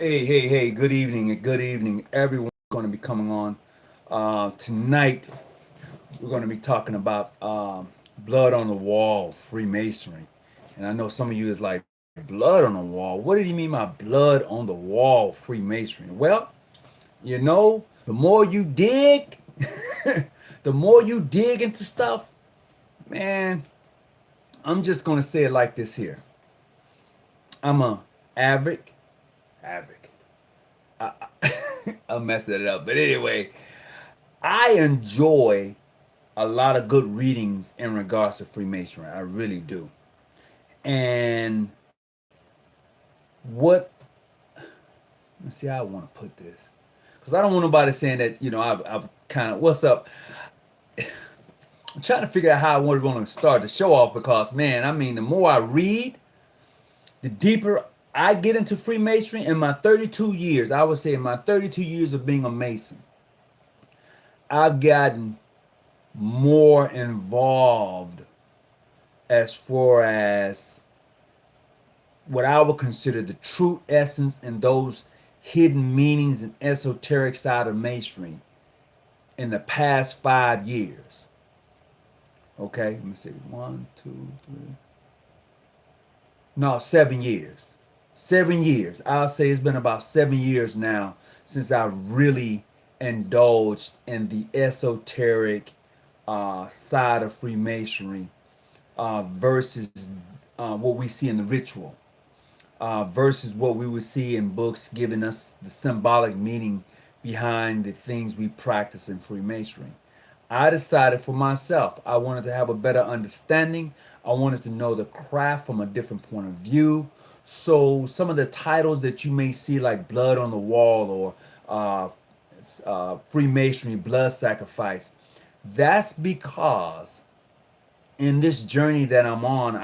Hey, good evening and good evening. Everyone's going to be coming on. Tonight, we're going to be talking about blood on the wall, Freemasonry. And I know some of you is like, blood on the wall? What did he mean by blood on the wall, Freemasonry? Well, the more you dig, the more you dig into stuff, man, I'm just going to say it like this here. I'm a avid, avid. I'm messing it up. But anyway, I enjoy a lot of good readings in regards to Freemasonry. I really do. And what, let's see how I want to put this. Because I don't want nobody saying that, I've kind of, what's up? I'm trying to figure out how I want to start the show off because, man, I mean, the more I read, the deeper I get into Freemasonry in my 32 years. I would say in my 32 years of being a Mason, I've gotten more involved as far as what I would consider the true essence and those hidden meanings and esoteric side of Masonry in the past 5 years. Okay, let me see. 1, 2, 3. No, 7 years. 7 years. I'll say it's been about 7 years now since I really indulged in the esoteric side of Freemasonry versus what we see in the ritual, versus what we would see in books giving us the symbolic meaning behind the things we practice in Freemasonry. I decided for myself, I wanted to have a better understanding. I wanted to know the craft from a different point of view. So some of the titles that you may see, like Blood on the Wall or Freemasonry, Blood Sacrifice, that's because in this journey that I'm on,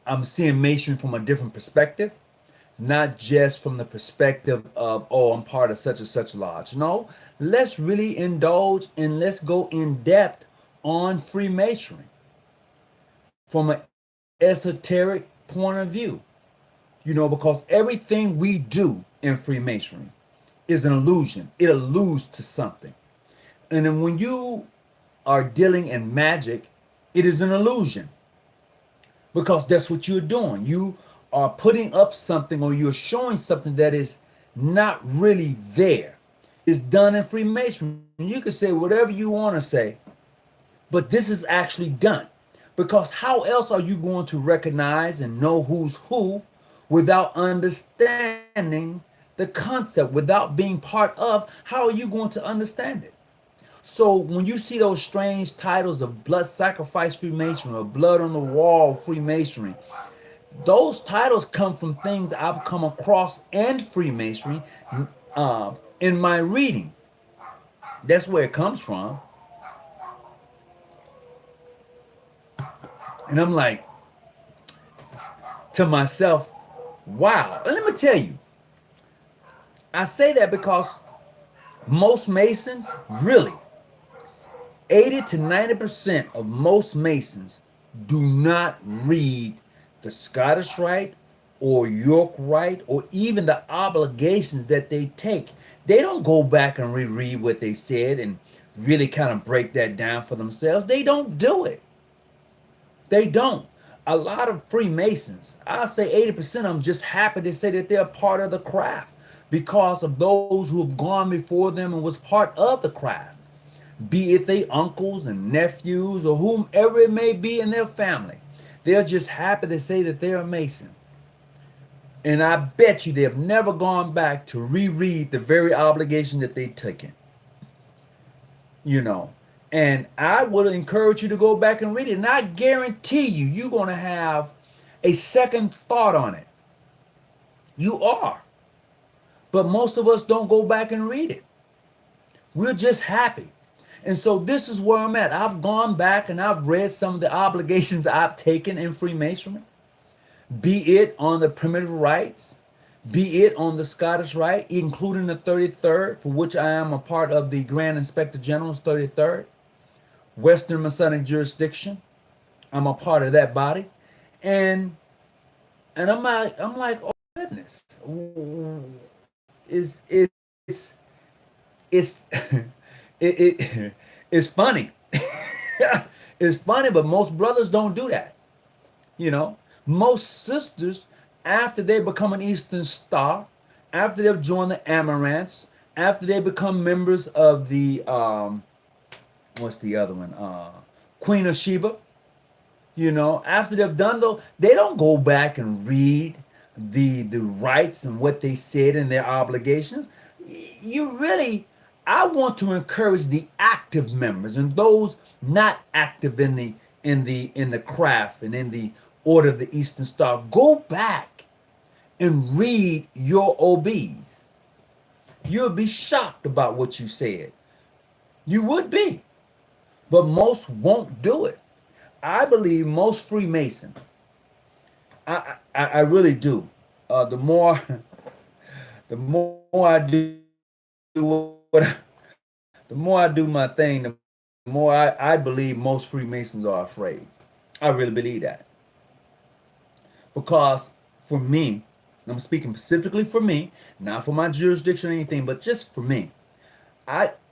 I'm seeing Masonry from a different perspective, not just from the perspective of, oh, I'm part of such and such lodge. No, let's really indulge and let's go in depth on Freemasonry from an esoteric point of view. Because everything we do in Freemasonry is an illusion. It alludes to something. And then when you are dealing in magic, it is an illusion because that's what you're doing. You are putting up something or you're showing something that is not really there. It's done in Freemasonry. You can say whatever you want to say, but this is actually done. Because how else are you going to recognize and know who's who without understanding the concept, without being part of? How are you going to understand it? So when you see those strange titles of Blood Sacrifice Freemasonry or Blood on the Wall Freemasonry, those titles come from things I've come across in Freemasonry in my reading. That's where it comes from. And I'm like to myself, wow. And let me tell you, I say that because most Masons, really, 80 to 90% of most Masons do not read the Scottish Rite or York Rite or even the obligations that they take. They don't go back and reread what they said and really kind of break that down for themselves. They don't do it. They don't. A lot of Freemasons, I'll say 80% of them, just happy to say that they're part of the craft because of those who have gone before them and was part of the craft, be it their uncles and nephews or whomever it may be in their family. They're just happy to say that they're a Mason. And I bet you they have never gone back to reread the very obligation that they took in. you know. And I would encourage you to go back and read it. And I guarantee you, you're going to have a second thought on it. You are. But most of us don't go back and read it. We're just happy. And so this is where I'm at. I've gone back and I've read some of the obligations I've taken in Freemasonry, be it on the primitive rites, be it on the Scottish Rite, including the 33rd, for which I am a part of the Grand Inspector General's 33rd, Western Masonic jurisdiction. I'm a part of that body. And I'm like, oh goodness. it's it's it's funny. It's funny, but most brothers don't do that. You know, most sisters, after they become an Eastern Star, after they've joined the Amaranths, after they become members of the what's the other one? Queen of Sheba. You know, after they've done those, they don't go back and read the rights and what they said and their obligations. You really, I want to encourage the active members and those not active in the craft and in the order of the Eastern Star. Go back and read your OBs. You'll be shocked about what you said. You would be, but most won't do it. I believe most Freemasons. I really do. The more the more I do what the more I do my thing, the more I believe most Freemasons are afraid. I really believe that. Because for me, I'm speaking specifically for me, not for my jurisdiction or anything, but just for me.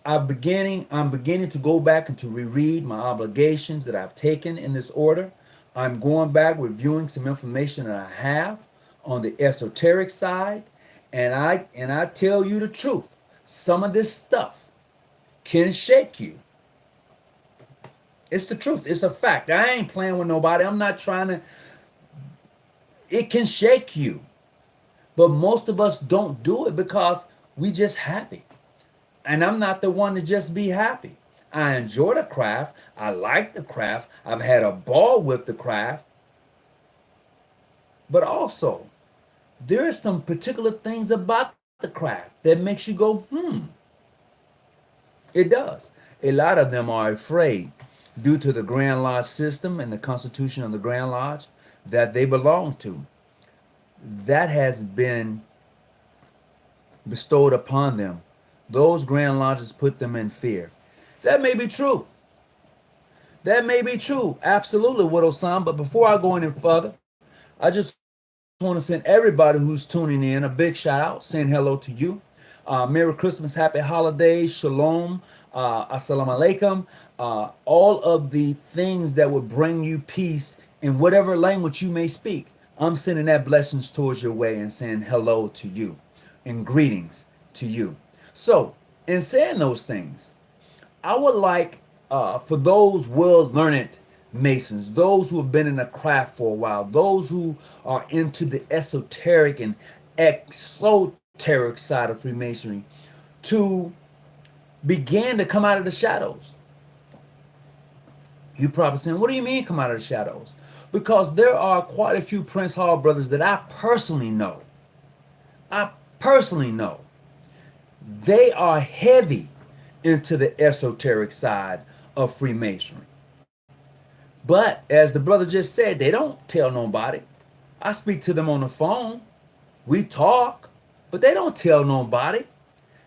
I'm beginning to go back and to reread my obligations that I've taken in this order. I'm going back, reviewing some information that I have on the esoteric side, and I tell you the truth. Some of this stuff can shake you. It's the truth. It's a fact. I ain't playing with nobody. I'm not trying to. It can shake you. But most of us don't do it because we just happy. And I'm not the one to just be happy. I enjoy the craft. I like the craft. I've had a ball with the craft. But also, there are some particular things about the craft that makes you go, It does. A lot of them are afraid due to the Grand Lodge system and the constitution of the Grand Lodge that they belong to. That has been bestowed upon them. Those Grand Lodges put them in fear. That may be true. That may be true. Absolutely, Widow-san. But before I go any further, I just want to send everybody who's tuning in a big shout out, saying hello to you. Merry Christmas, Happy Holidays, Shalom, Assalamu Alaikum. All of the things that would bring you peace in whatever language you may speak. I'm sending that blessings towards your way and saying hello to you and greetings to you. So, in saying those things, I would like for those well-learned Masons, those who have been in the craft for a while, those who are into the esoteric and exoteric side of Freemasonry, to begin to come out of the shadows. You're probably saying, what do you mean come out of the shadows? Because there are quite a few Prince Hall brothers that I personally know. They are heavy into the esoteric side of Freemasonry. But as the brother just said, they don't tell nobody. I speak to them on the phone. We talk, but they don't tell nobody.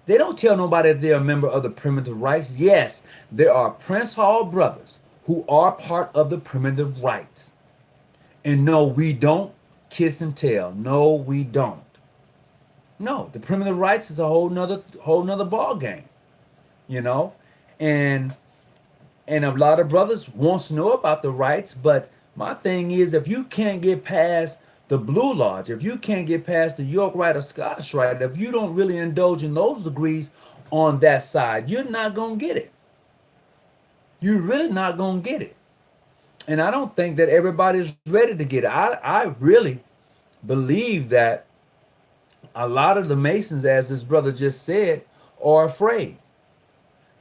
They don't tell nobody that they're a member of the Primitive Rites. Yes, there are Prince Hall brothers who are part of the Primitive Rites. And no, we don't kiss and tell. No, we don't. No, the Primitive Rites is a whole nother ball game, you know, and a lot of brothers wants to know about the rights. But my thing is, if you can't get past the Blue Lodge, if you can't get past the York Rite or Scottish Rite, if you don't really indulge in those degrees on that side, you're not gonna get it. You're really not gonna get it. And I don't think that everybody's ready to get it. I really believe that a lot of the Masons, as this brother just said, are afraid.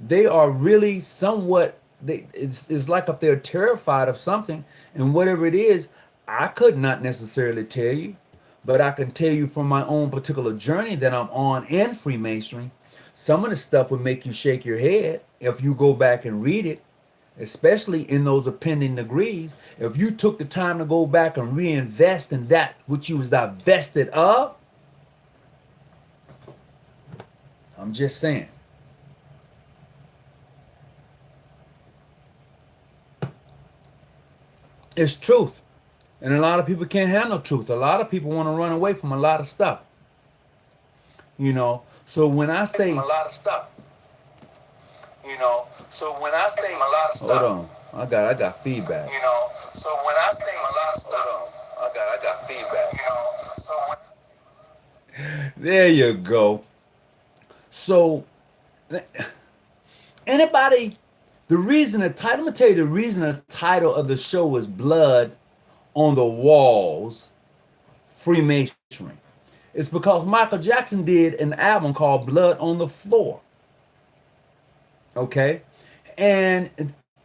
They are really somewhat, it's like if they're terrified of something, and whatever it is, I could not necessarily tell you, but I can tell you from my own particular journey that I'm on in Freemasonry, some of the stuff would make you shake your head if you go back and read it, especially in those appending degrees. If you took the time to go back and reinvest in that which you was divested of, I'm just saying. It's truth. And a lot of people can't handle truth. A lot of people want to run away from a lot of stuff. You know, so when I say a lot of stuff. You know, so when I say a lot of stuff. Hold on. I got feedback. You know, so when I say a lot of stuff. Hold on. I got feedback. You know, so There you go. So anybody, I'm gonna tell you the reason the title of the show is Blood on the Walls, Freemasonry. It's because Michael Jackson did an album called Blood on the Floor. Okay? And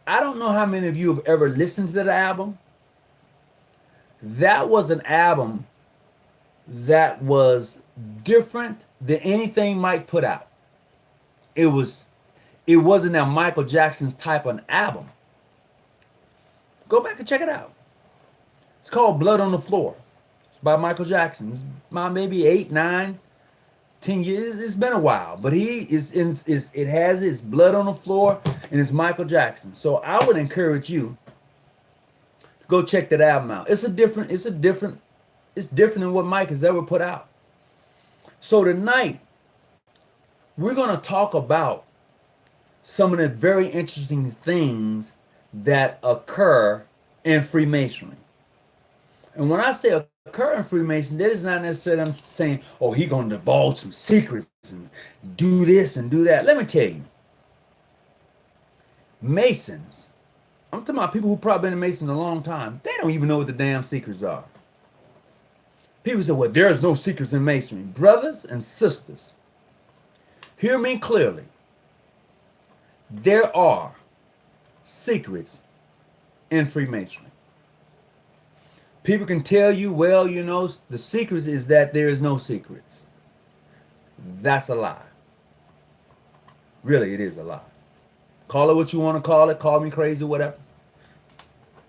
I don't know how many of you have ever listened to that album. That was an album that was different than anything Mike put out. It was it wasn't that Michael Jackson's type of album. Go back and check it out. It's called Blood on the Floor. It's by Michael Jackson. It's about maybe 8, 9, 10 years. It's been a while, but he it has his blood on the floor and it's Michael Jackson. So I would encourage you to go check that album out. It's different than what Mike has ever put out. So tonight we're going to talk about some of the very interesting things that occur in Freemasonry. And when I say occur in Freemason, that is not necessarily I'm saying, oh, he's going to divulge some secrets and do this and do that. Let me tell you, Masons, I'm talking about people who probably been in Mason a long time, they don't even know what the damn secrets are. People say, well, there's no secrets in Masonry. Brothers and sisters, hear me clearly. There are secrets in Freemasonry. People can tell you, well, you know, the secret is that there is no secrets. That's a lie. Really, it is a lie. Call it what you want to call it. Call me crazy, whatever.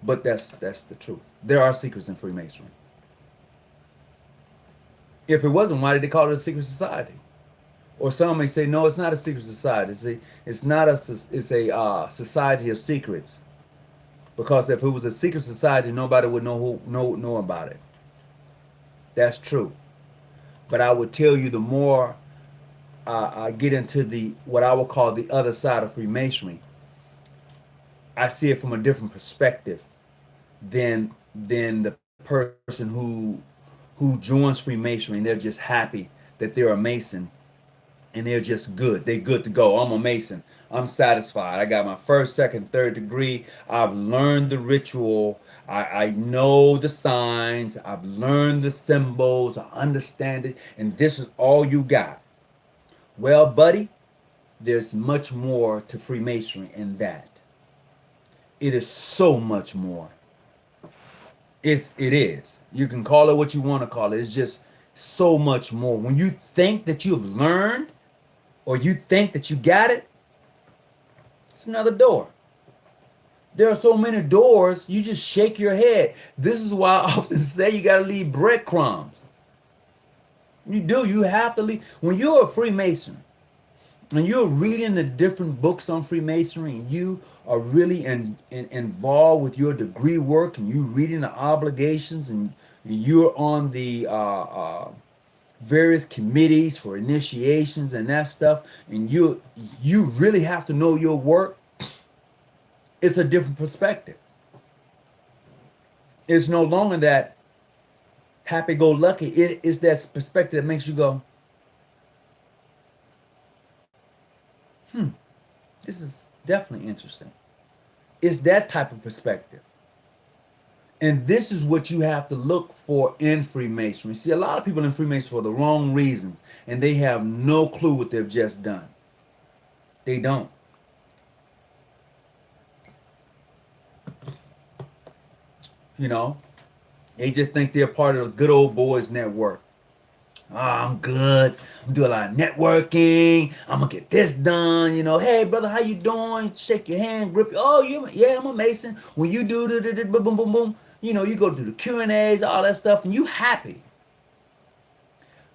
But that's the truth. There are secrets in Freemasonry. If it wasn't, why did they call it a secret society? Or some may say, no, it's not a secret society. It's a society of secrets. Because if it was a secret society, nobody would know about it. That's true. But I would tell you, the more I get into what I would call the other side of Freemasonry, I see it from a different perspective than the person who joins Freemasonry and they're just happy that they're a Mason and they're just good. They're good to go. I'm a Mason. I'm satisfied. I got my first, second, third degree. I've learned the ritual. I know the signs. I've learned the symbols. I understand it. And this is all you got. Well, buddy, there's much more to Freemasonry in that. It is so much more. It is. You can call it what you want to call it. It's just so much more. When you think that you've learned or you think that you got it, it's another door. There are so many doors, you just shake your head. This is why I often say you got to leave breadcrumbs. You do. You have to leave. When you're a Freemason and you're reading the different books on Freemasonry and you are really involved with your degree work and you reading the obligations and you're on the various committees for initiations and that stuff, and you really have to know your work, it's a different perspective. It's no longer that happy-go-lucky. It is that perspective that makes you go, this is definitely interesting. It's that type of perspective. And this is what you have to look for in Freemasonry. See, a lot of people in Freemasonry for the wrong reasons, and they have no clue what they've just done. They don't. You know, they just think they're part of the good old boys network. Oh, I'm good. I'm doing a lot of networking. I'm gonna get this done. You know, hey brother, how you doing? Shake your hand, grip. Yeah, I'm a Mason. When you do the boom, boom, boom, boom, you know, you go through the Q&As, all that stuff, and you happy.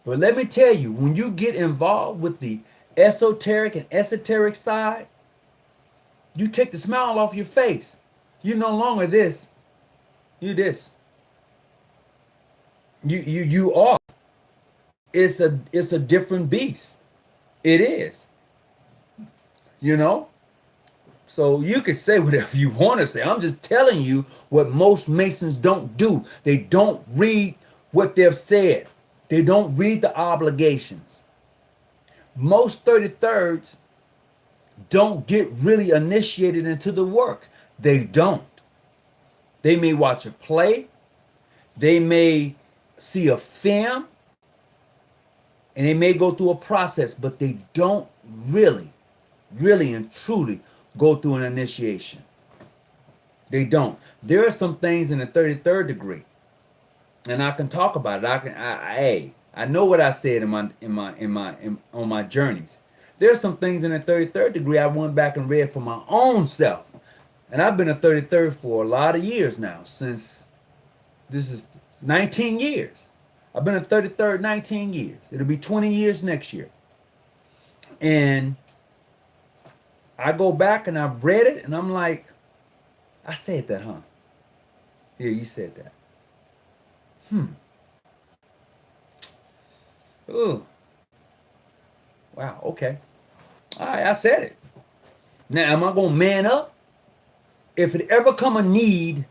But let me tell you, when you get involved with the esoteric and esoteric side, you take the smile off your face. You're no longer this. You're this. You are. it's a different beast. It is. You know? So you could say whatever you want to say. I'm just telling you what most Masons don't do. They don't read what they've said. They don't read the obligations. Most 33rds don't get really initiated into the works. They don't. They may watch a play. They may see a film. And they may go through a process, but they don't really and truly go through an initiation. They don't. There are some things in the 33rd degree, and I can talk about it. I know what I said on my journeys. There are some things in the 33rd degree I went back and read for my own self, and I've been a 33rd for a lot of years now. Since this is 19 years. I've been a 33rd 19 years. It'll be 20 years next year. And I go back and I've read it and I'm like, I said that, huh? Yeah, you said that. Oh. Wow, okay. All right, I said it. Now, am I going to man up? If it ever come a need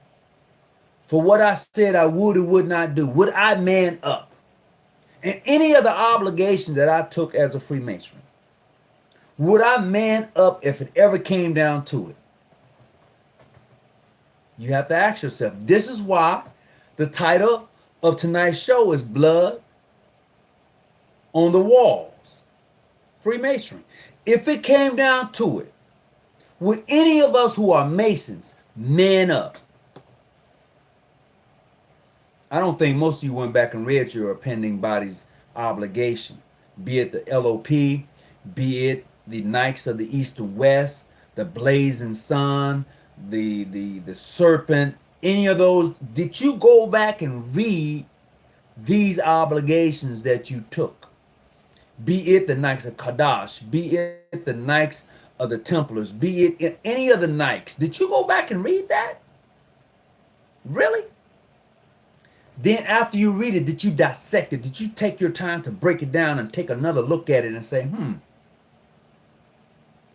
for what I said I would or would not do, would I man up? And any of the obligations that I took as a Freemason, would I man up if it ever came down to it? You have to ask yourself. This is why the title of tonight's show is Blood on the Walls. Freemasonry. If it came down to it, would any of us who are Masons man up? I don't think most of you went back and read your appending body's obligation, be it the LOP, be it the Knights of the East and West, the Blazing Sun, the Serpent, any of those. Did you go back and read these obligations that you took? Be it the Knights of Kadash, be it the Knights of the Templars, be it any of the Knights. Did you go back and read that? Really? Then after you read it, did you dissect it? Did you take your time to break it down and take another look at it and say,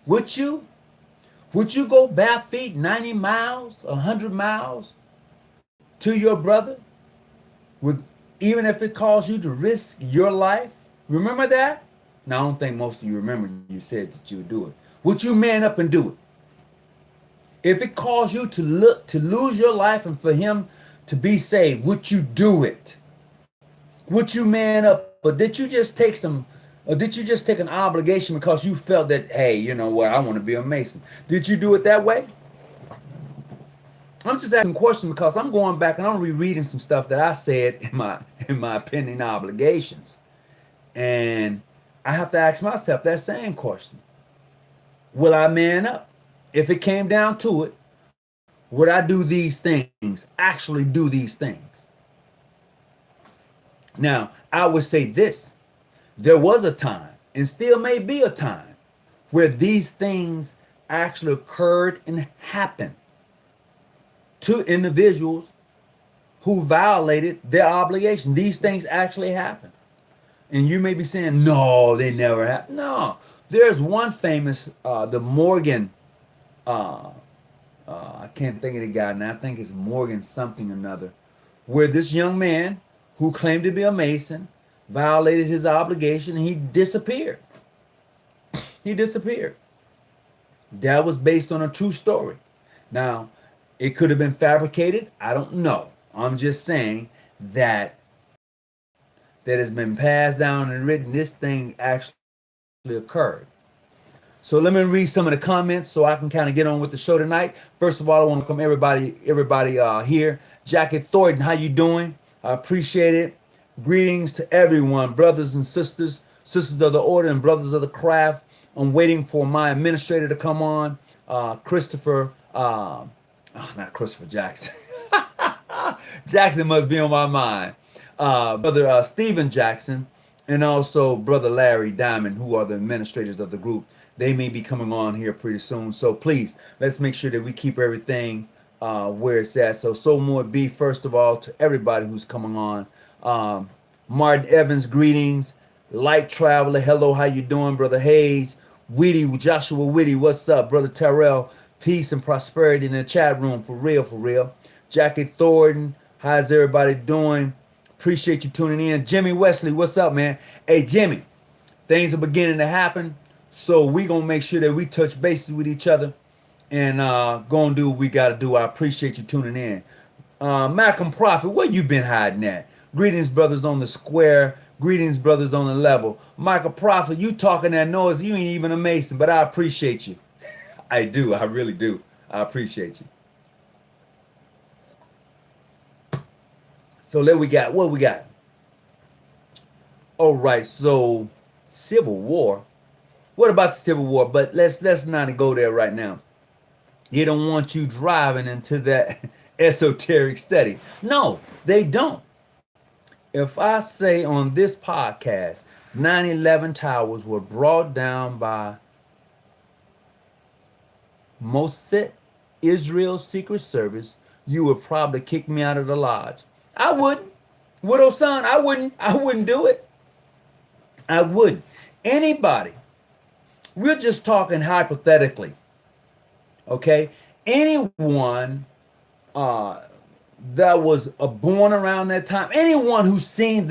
would you go bare feet 90 miles, 100 miles to your brother? Even if it caused you to risk your life? Remember that? Now, I don't think most of you remember you said that you would do it. Would you man up and do it? If it caused you to lose your life and for him to be saved, would you do it? Would you man up? Or did you just take an obligation because you felt that, hey, you know what, I want to be a Mason? Did you do it that way? I'm just asking a question because I'm going back and I'm rereading some stuff that I said in my pending obligations. And I have to ask myself that same question. Will I man up? If it came down to it, would I do these things, actually do these things? Now, I would say this. There was a time, and still may be a time, where these things actually occurred and happened to individuals who violated their obligation. These things actually happened. And you may be saying, no, they never happened. No, there's one famous, the Morgan, I can't think of the guy now. I think it's Morgan something or another, where this young man who claimed to be a Mason violated his obligation and he disappeared. He disappeared. That was based on a true story. Now, it could have been fabricated. I don't know. I'm just saying that has been passed down and written. This thing actually occurred. So let me read some of the comments so I can kind of get on with the show tonight. First of all, I want to welcome everybody here. Jackie Thornton, how you doing? I appreciate it. Greetings to everyone, brothers and sisters, sisters of the order and brothers of the craft. I'm waiting for my administrator to come on. Not Christopher Jackson. Jackson must be on my mind. Brother Stephen Jackson and also Brother Larry Diamond, who are the administrators of the group. They may be coming on here pretty soon. So please, let's make sure that we keep everything where it's at. So more be, first of all, to everybody who's coming on. Martin Evans, greetings. Light Traveler, hello, how you doing, Brother Hayes? Witty, Joshua Witty, what's up? Brother Terrell, peace and prosperity in the chat room, for real, for real. Jackie Thornton, how's everybody doing? Appreciate you tuning in. Jimmy Wesley, what's up, man? Hey, Jimmy, things are beginning to happen, so we gonna make sure that we touch bases with each other and gonna do what we gotta do. I appreciate you tuning in. Malcolm Prophet, where you been hiding at? Greetings, brothers on the square. Greetings, brothers on the level. Michael Prophet, you talking that noise. You ain't even a Mason, but I appreciate you. I do. I really do. I appreciate you. So what we got? All right. So Civil War. What about the Civil War? But let's not go there right now. They don't want you driving into that esoteric study. No, they don't. If I say on this podcast 9/11 towers were brought down by Mossad, Israel's Secret Service, you would probably kick me out of the lodge. I wouldn't. Widow son, I wouldn't do it. I wouldn't. Anybody, we're just talking hypothetically. Okay? Anyone that was born around that time, anyone who's seen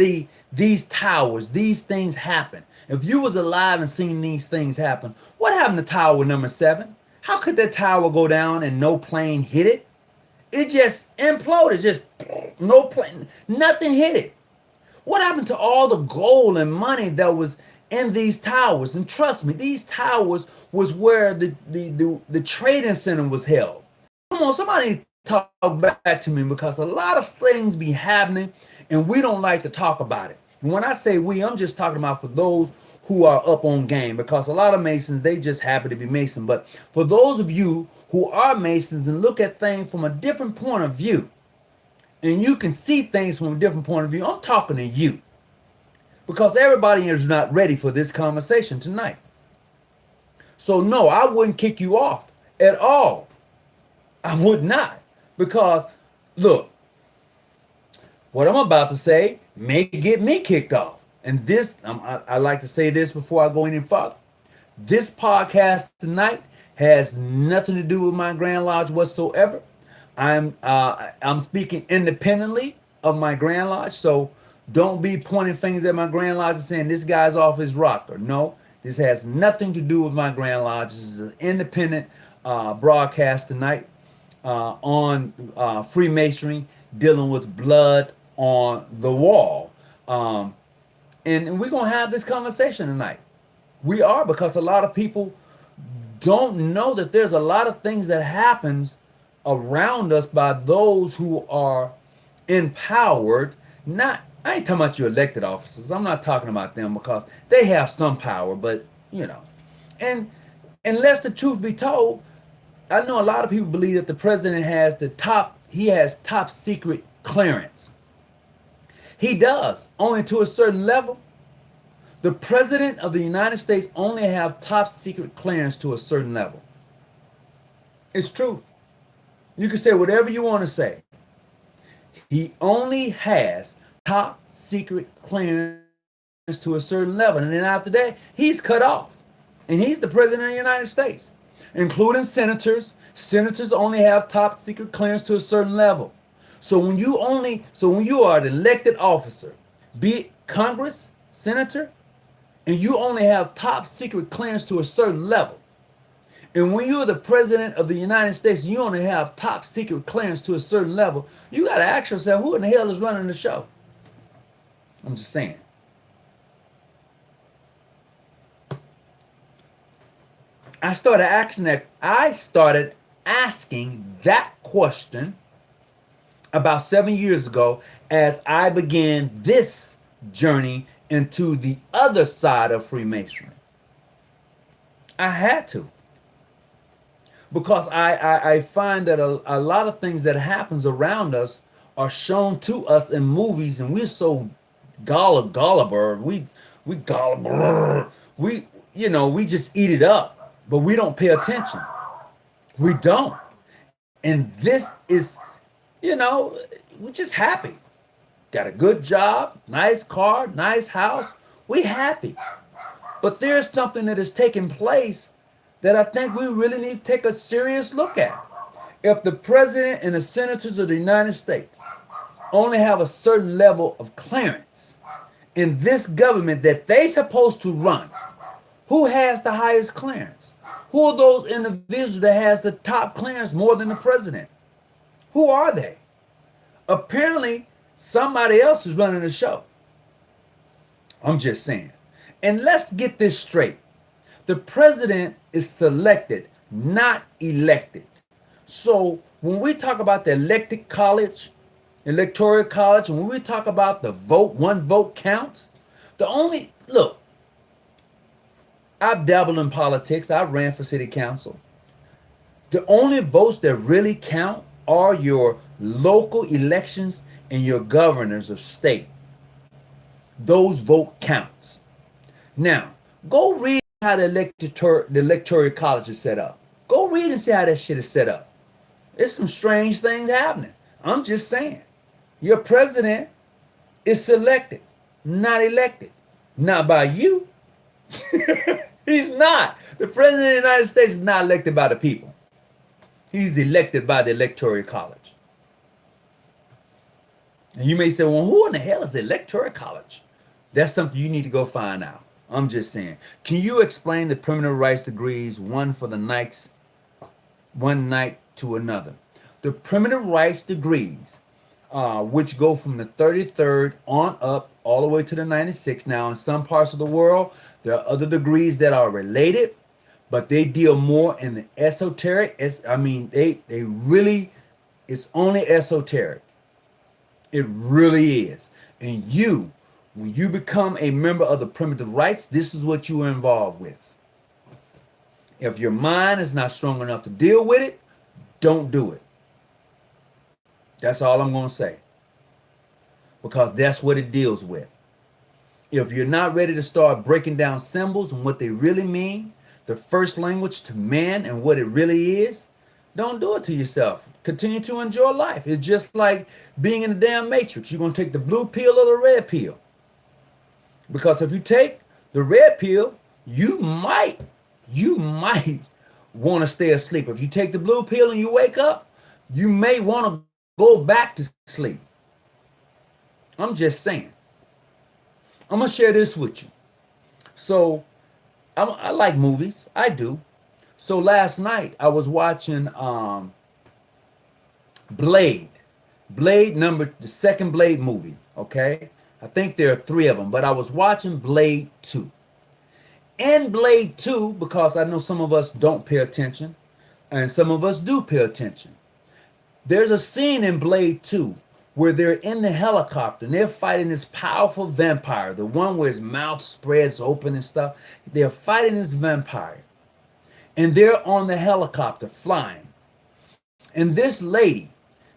these towers, these things happen. If you was alive and seen these things happen, what happened to tower number 7? How could that tower go down and no plane hit it? It just imploded, just no plane, nothing hit it. What happened to all the gold and money that was in these towers? And trust me, these towers was where the trading center was held. Come on, somebody talk back to me, because a lot of things be happening and we don't like to talk about it. And when I say we, I'm just talking about for those who are up on game, because a lot of Masons, they just happen to be Mason. But for those of you who are Masons and look at things from a different point of view, and you can see things from a different point of view, I'm talking to you, because everybody is not ready for this conversation tonight. So no, I wouldn't kick you off at all. I would not. Because, look, what I'm about to say may get me kicked off. And this, I like to say this before I go any further. This podcast tonight has nothing to do with my Grand Lodge whatsoever. I'm speaking independently of my Grand Lodge, so don't be pointing fingers at my Grand Lodge and saying this guy's off his rocker. No, this has nothing to do with my Grand Lodge. This is an independent broadcast tonight. On Freemasonry, dealing with blood on the wall. And we're going to have this conversation tonight. We are, because a lot of people don't know that there's a lot of things that happens around us by those who are empowered. I ain't talking about your elected officers. I'm not talking about them, because they have some power, but and unless the truth be told, I know a lot of people believe that the president has top secret clearance. He does, only to a certain level. The president of the United States only have top secret clearance to a certain level. It's true. You can say whatever you want to say. He only has top secret clearance to a certain level. And then after that, he's cut off. And he's the president of the United States, including senators. Senators only have top secret clearance to a certain level. So when you are an elected officer, be it Congress, senator, and you only have top secret clearance to a certain level, and when you're the president of the United States and you only have top secret clearance to a certain level, you got to ask yourself, who in the hell is running the show? I'm just saying. I started asking that question about 7 years ago as I began this journey into the other side of Freemasonry. I had to. Because I find that a lot of things that happens around us are shown to us in movies, and we're so gullible. We just eat it up, but we don't pay attention. We don't. And this is, we're just happy. Got a good job, nice car, nice house. We happy. But there's something that is taking place that I think we really need to take a serious look at. If the president and the senators of the United States only have a certain level of clearance in this government that they supposed to run, who has the highest clearance? Who are those individuals that has the top clearance more than the president? Who are they? Apparently, somebody else is running the show. I'm just saying. And let's get this straight. The president is selected, not elected. So when we talk about the electoral college, and when we talk about the vote, one vote counts, look, I've dabbled in politics. I ran for city council. The only votes that really count are your local elections and your governors of state. Those vote counts. Now, go read how the electoral college is set up. Go read and see how that shit is set up. There's some strange things happening. I'm just saying. Your president is selected, not elected. Not by you. He's not. The president of the United States is not elected by the people. He's elected by the electoral college. And you may say, well, who in the hell is the electoral college? That's something you need to go find out. I'm just saying. Can you explain the primitive rights degrees, one night to another? The primitive rights degrees, which go from the 33rd on up all the way to the 96th. Now, in some parts of the world, there are other degrees that are related, but they deal more in the esoteric. It's only esoteric. It really is. And when you become a member of the primitive rights, this is what you are involved with. If your mind is not strong enough to deal with it, don't do it. That's all I'm going to say. Because that's what it deals with. If you're not ready to start breaking down symbols and what they really mean, the first language to man and what it really is, don't do it to yourself. Continue to enjoy life. It's just like being in the damn matrix. You're going to take the blue pill or the red pill. Because if you take the red pill, you might want to stay asleep. If you take the blue pill and you wake up, you may want to go back to sleep. I'm just saying. I'm going to share this with you. So, I like movies. I do. So last night I was watching Blade. The second Blade movie, okay? I think there are 3 of them, but I was watching Blade 2. In Blade 2, because I know some of us don't pay attention, and some of us do pay attention, there's a scene in Blade 2 where they're in the helicopter and they're fighting this powerful vampire, the one where his mouth spreads open and stuff. They're fighting this vampire. And they're on the helicopter flying. And this lady,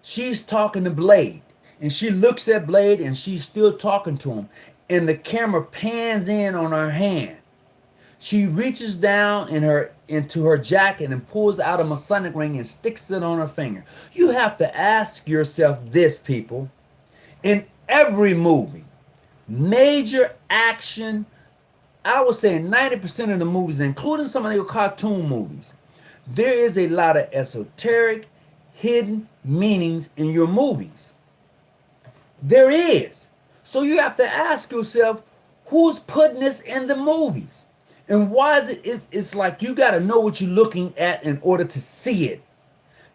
she's talking to Blade. And she looks at Blade and she's still talking to him. And the camera pans in on her hand. She reaches down into her jacket and pulls out a Masonic ring and sticks it on her finger. You have to ask yourself this, people. In every movie, major action, I would say 90% of the movies, including some of the cartoon movies, there is a lot of esoteric, hidden meanings in your movies. There is. So you have to ask yourself, who's putting this in the movies? And why is it? It's like you got to know what you're looking at in order to see it.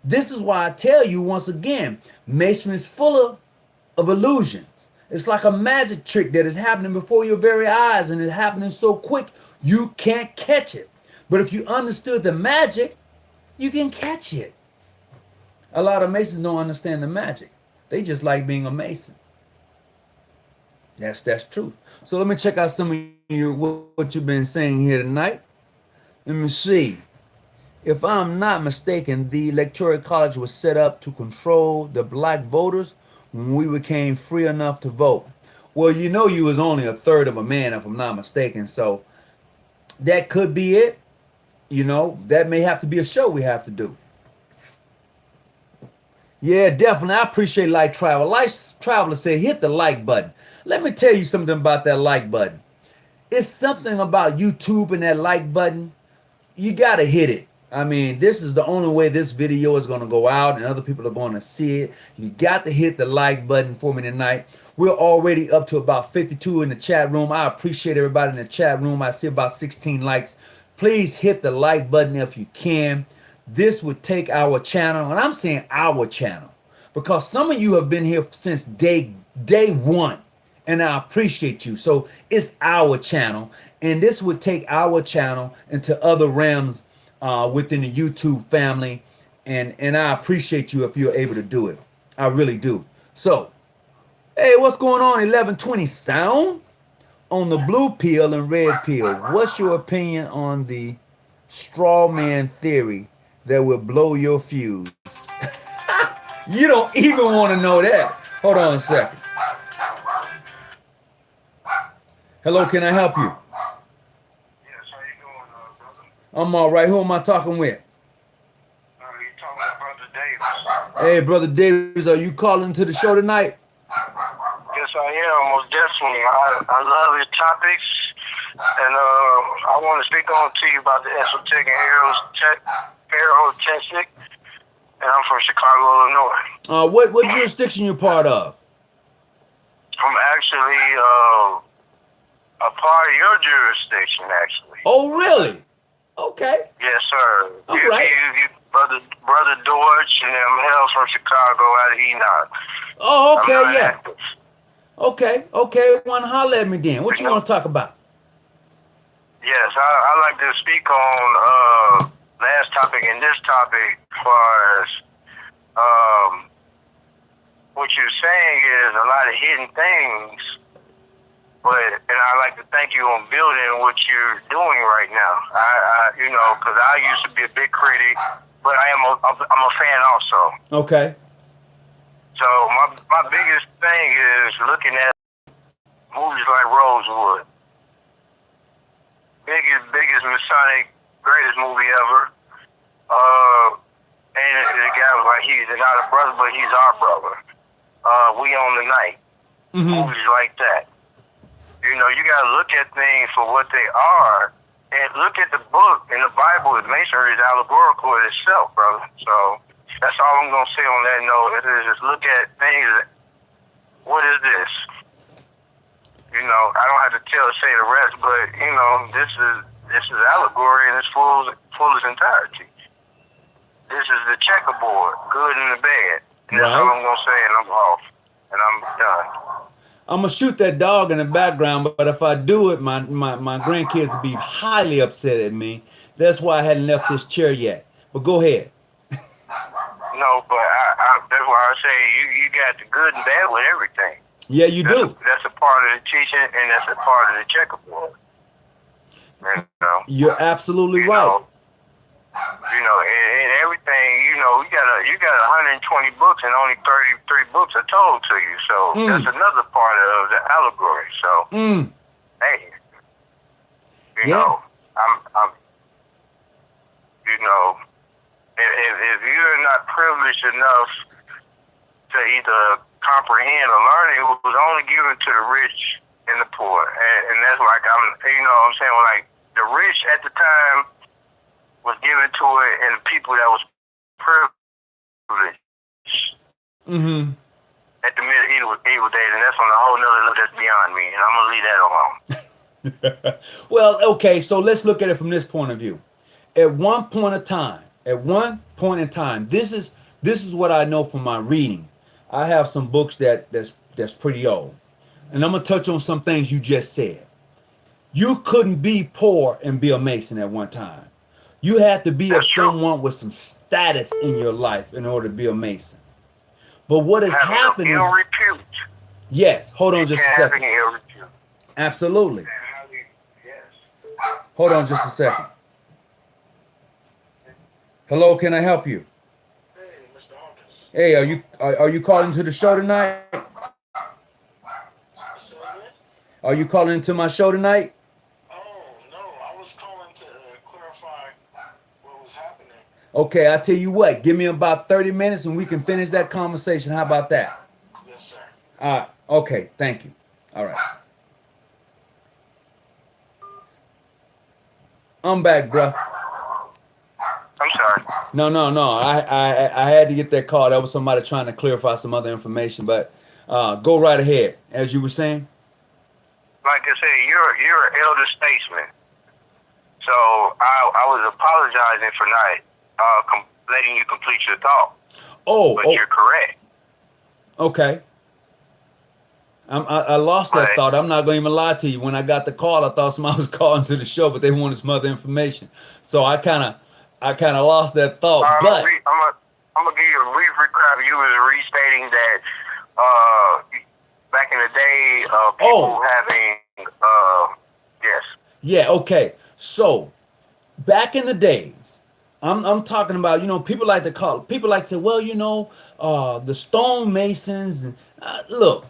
This is why I tell you once again, Masonry is full of illusions. It's like a magic trick that is happening before your very eyes, and it's happening so quick you can't catch it. But if you understood the magic, you can catch it. A lot of Masons don't understand the magic. They just like being a Mason. That's true. So let me check out some of what you've been saying here tonight. Let me see. If I'm not mistaken, the Electoral College was set up to control the black voters when we became free enough to vote. Well, you know you was only a third of a man, if I'm not mistaken. So that could be it. You know, that may have to be a show we have to do. Yeah, definitely. I appreciate Light Travel. Light Traveler said, hit the like button. Let me tell you something about that like button. it's something about YouTube and that like button. You gotta hit it. I mean, this is the only way this video is gonna go out and other people are gonna see it. You got to hit the like button for me tonight. We're already up to about 52 in the chat room. I appreciate everybody in the chat room. I see about 16 likes. Please hit the like button if you can. This would take our channel, and I'm saying our channel, because some of you have been here since day one, and I appreciate you. So it's our channel, and this would take our channel into other realms within the YouTube family, and I appreciate you if you're able to do it. I really do. So, hey, what's going on? 1120 sound on the blue pill and red pill. What's your opinion on the straw man theory that will blow your fuse? You don't even want to know that. Hold on a second. Hello, can I help you? Yes, how you doing, brother? I'm all right. Who am I talking with? You talking to Brother Davis? Hey, Brother Davis, are you calling to the show tonight? Yes, I am, most definitely. I love your topics, and I want to speak on to you about the Esoteric and Herotestic, and I'm from Chicago, Illinois. What jurisdiction you part of? I'm actually a part of your jurisdiction, actually. Oh, really? Okay. Yes, sir. All right. You Brother Dorch, and I'm hail from Chicago out of Enoch. Oh, okay, I'm not yeah. active. Okay. One holler at me then. What you want to talk about? Yes, I like to speak on last topic and this topic as far as what you're saying is a lot of hidden things, and I like to thank you on building what you're doing right now. Because I used to be a big critic, but I'm a fan also. Okay. So my biggest thing is looking at movies like Rosewood. Biggest Masonic, greatest movie ever. And the guy was like, he's not a brother, but he's our brother. We Own the Night. Mm-hmm. Movies like that. You gotta look at things for what they are, and look at the book in the Bible. Masonry is allegorical in itself, brother. So that's all I'm gonna say on that note. Is just look at things. What is this? I don't have to say the rest, but this is allegory in its fullest entirety. This is the checkerboard, good and the bad. And that's all I'm gonna say, and I'm off, and I'm done. I'm gonna shoot that dog in the background, but if I do it, my grandkids will be highly upset at me. That's why I hadn't left this chair yet. But go ahead. No, but that's why I say you got the good and bad with everything. Yeah, you do. That's a part of the teaching, and that's a part of the checkerboard. You're absolutely right. And everything, you got 120 books, and only 33 books are told to you. So that's another part of the allegory. So, hey, if you're not privileged enough to either comprehend or learn, it was only given to the rich and the poor, and that's like I'm saying, like the rich at the time was given to it, and the people that was privileged at the medieval days, and that's on a whole nother level that's beyond me, and I'm gonna leave that alone. Well, okay, so let's look at it from this point of view. At one point in time, this is what I know from my reading. I have some books that's pretty old, and I'm gonna touch on some things you just said. You couldn't be poor and be a Mason at one time. You had to be someone with some status in your life in order to be a Mason. But what has happened is... repute. Yes, hold on just a second. Absolutely. Yes. Hold on just a second. Hello, can I help you? Hey, Mr. Hawkins. Hey, are you calling to the show tonight? Are you calling into my show tonight? Oh, no, I was calling to clarify what was happening. Okay, I'll tell you what. Give me about 30 minutes and we can finish that conversation. How about that? Yes, sir. All right. Okay, thank you. All right. I'm back, bro. I'm sorry. No. I had to get that call. That was somebody trying to clarify some other information. But go right ahead, as you were saying. Like I said, you're an elder statesman. So I was apologizing for not letting you complete your thought. But you're correct. Okay. I lost that thought. I'm not going to even lie to you. When I got the call, I thought somebody was calling to the show, but they wanted some other information. So I kind of lost that thought. I'm but gonna give you a brief recap. You was restating that back in the day, people having yes. Yeah. Okay. So back in the days, I'm talking about, people like to say, well, the stonemasons. Look,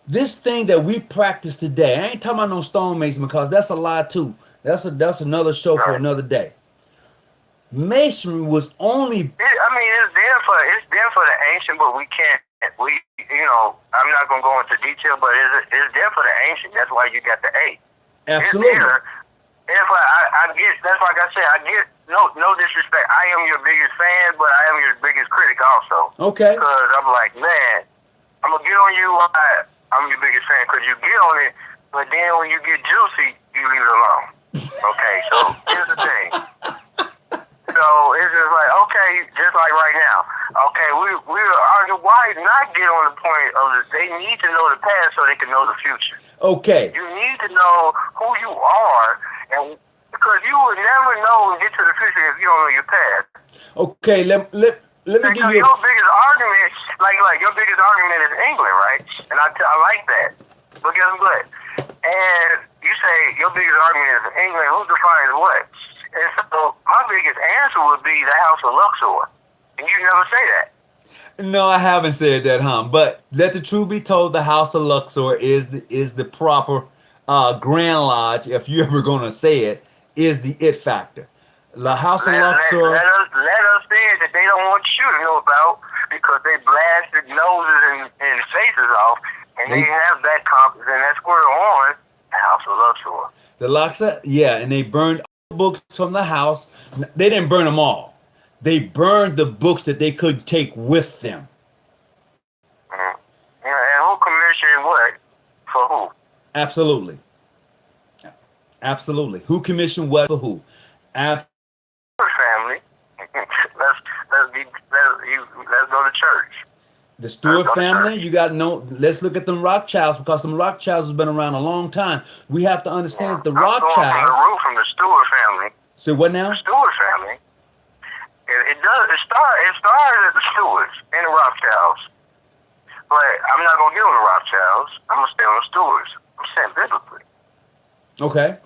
this thing that we practice today, I ain't talking about no stonemason because that's a lie too. That's another show for another day. Masonry was only. It's there for the ancient, but we can't. I'm not gonna go into detail, but it's there for the ancient. That's why you got the A. Absolutely. It's there. I get. That's like I said. I get no disrespect. I am your biggest fan, but I am your biggest critic also. Okay. Because I'm like, man, I'm gonna get on you. I'm your biggest fan because you get on it, but then when you get juicy, you leave it alone. Okay, so here's the thing. So it's just like, okay, just like right now. Okay, we're arguing why not get on the point of they need to know the past so they can know the future. Okay. You need to know who you are, and because you will never know and get to the future if you don't know your past. Okay, let me give you. Your biggest argument, like your biggest argument is England, right? And I like that. But guess what? And you say your biggest argument is England. Who defines what? And so my biggest answer would be the House of Luxor. And you never say that. No, I haven't said that, huh? But let the truth be told, the House of Luxor is the proper Grand Lodge, if you're ever gonna say it, is the it factor. The House of Luxor. Let us say that they don't want you to know about because they blasted noses and faces off, and they have that compass and that square on the House of Luxor. The Luxor, yeah, and they burned all the books from the house. They didn't burn them all. They burned the books that they couldn't take with them. Mm-hmm. And who commissioned what for who? Absolutely. Who commissioned what for who? Family. Let's go to church. The Stewart family, you got let's look at them Rothschilds because them Rothschilds has been around a long time. We have to understand the Rothschilds. From the Stewart family. So what now? The Stewart family. It started at the Stewarts and the Rothschilds. But I'm not gonna get on the Rothschilds. I'm gonna stay on the Stewarts. I'm saying biblically. Okay.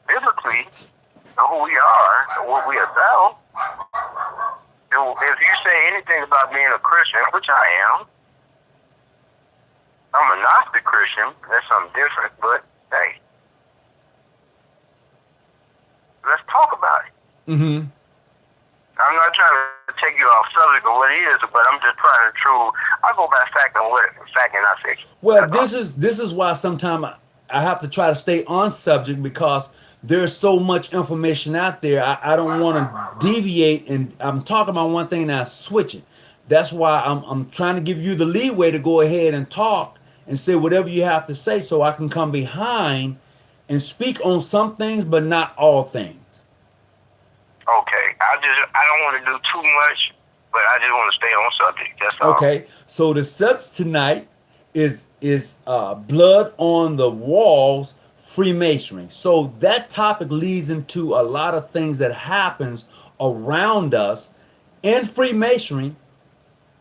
Biblically, who we are, what we about. If you say anything about being a Christian, which I am, I'm a Gnostic Christian. That's something different. But hey, let's talk about it. Mm-hmm. I'm not trying to take you off subject or what it is, but I'm just trying to I go by fact and not fiction. Well, this is why sometimes I have to try to stay on subject because there's so much information out there. I don't want to deviate, and I'm talking about one thing and I switch it. That's why I'm trying to give you the leeway to go ahead and talk and say whatever you have to say so I can come behind and speak on some things, but not all things. Okay, I don't want to do too much, but I just want to stay on subject. That's all. Okay, so the subject tonight is blood on the walls, Freemasonry. So that topic leads into a lot of things that happens around us in Freemasonry,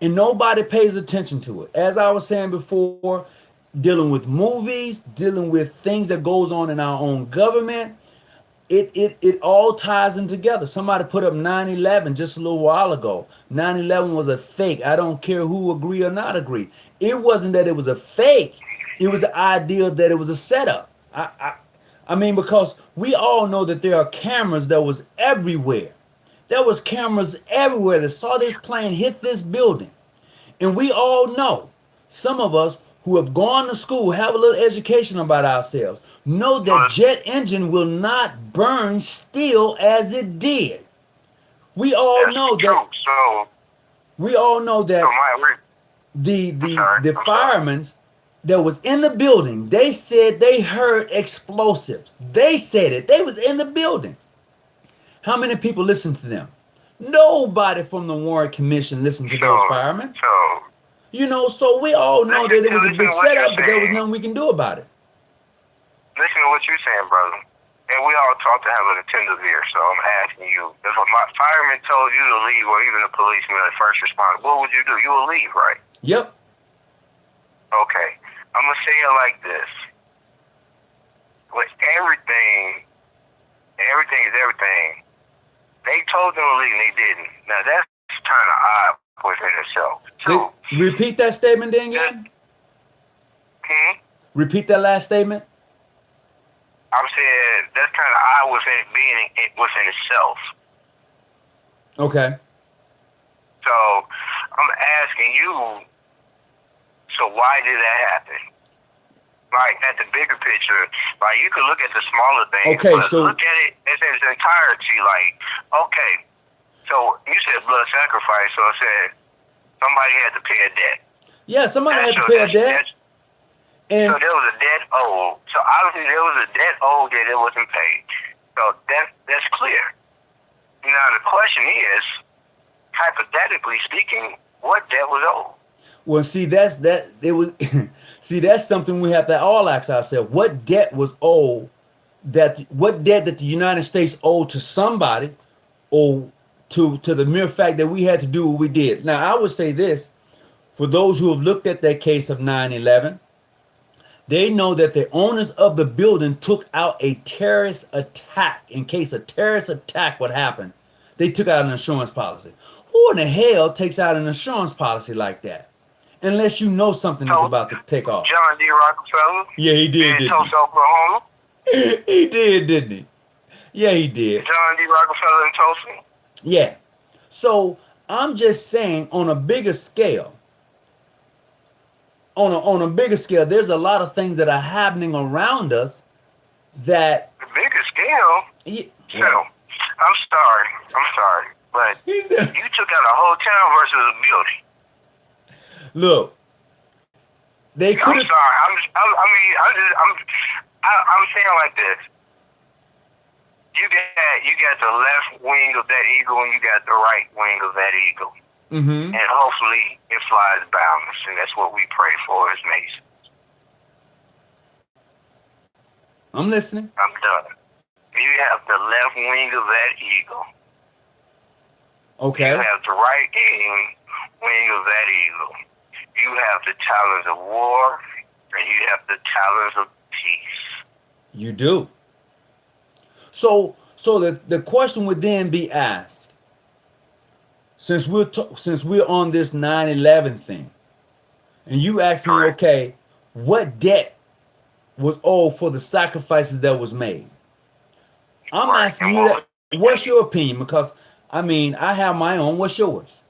and nobody pays attention to it. As I was saying before, dealing with movies, dealing with things that goes on in our own government, it all ties in together. Somebody put up 9/11 just a little while ago. 9/11 was a fake. I don't care who agree or not agree. It wasn't that it was a fake. It was the idea that it was a setup. I mean, because we all know that there are cameras that was everywhere. There was cameras everywhere that saw this plane hit this building. And we all know, some of us who have gone to school, have a little education about ourselves, know that jet engine will not burn steel as it did. We all know that. So we all know that the firemen that was in the building, they said they heard explosives. They said it. They was in the building. How many people listened to them? Nobody from the Warren Commission listened to those firemen. You know, so we all know that it was a big setup, but there was nothing we can do about it. Listen to what you're saying, brother. And we all taught to have an attentive ear, so I'm asking you, if a fireman told you to leave, or even a policeman or first responder, what would you do? You would leave, right? Yep. Okay. I'm going to say it like this. With everything is everything. They told them to leave and they didn't. Now, that's kind of odd within itself. So, repeat that statement then again? Repeat that last statement? I'm saying that's kind of odd within itself. Okay. So I'm asking you, so why did that happen? Like at the bigger picture, like you could look at the smaller things, okay, but look at it in its entirety. Like, okay, so you said blood sacrifice, so I said somebody had to pay a debt. Yeah, somebody had to pay a debt. And so there was a debt owed. So obviously there was a debt owed that it wasn't paid. So that's clear. Now the question is, hypothetically speaking, what debt was owed? Well, see, that's something we have to all ask ourselves. What debt was owed? What debt that the United States owed to somebody, or to the mere fact that we had to do what we did? Now, I would say this: for those who have looked at that case of 9/11, they know that the owners of the building took out a terrorist attack. In case a terrorist attack would happen, they took out an insurance policy. Who in the hell takes out an insurance policy like that? Unless you know something is about to take off. John D. Rockefeller? Yeah, he did, didn't he? Oklahoma? He did, didn't he? Yeah, he did. John D. Rockefeller in Tulsa? Yeah. So I'm just saying, on a bigger scale, on a bigger scale, there's a lot of things that are happening around us that... The bigger scale? Yeah, so, I'm sorry, but you took out a whole town versus a building. Look, they could. I'm sorry. I'm saying like this. You got the left wing of that eagle, and you got the right wing of that eagle, and hopefully it flies balanced, and that's what we pray for as Masons. I'm listening. I'm done. You have the left wing of that eagle. Okay. You have the right wing of that eagle. You have the talents of war, and you have the talents of peace. You do. So the question would then be asked, since we're on this 9/11 thing, and you asked me, okay, what debt was owed for the sacrifices that was made? I'm asking you that. What's your opinion? Because I mean, I have my own. What's yours?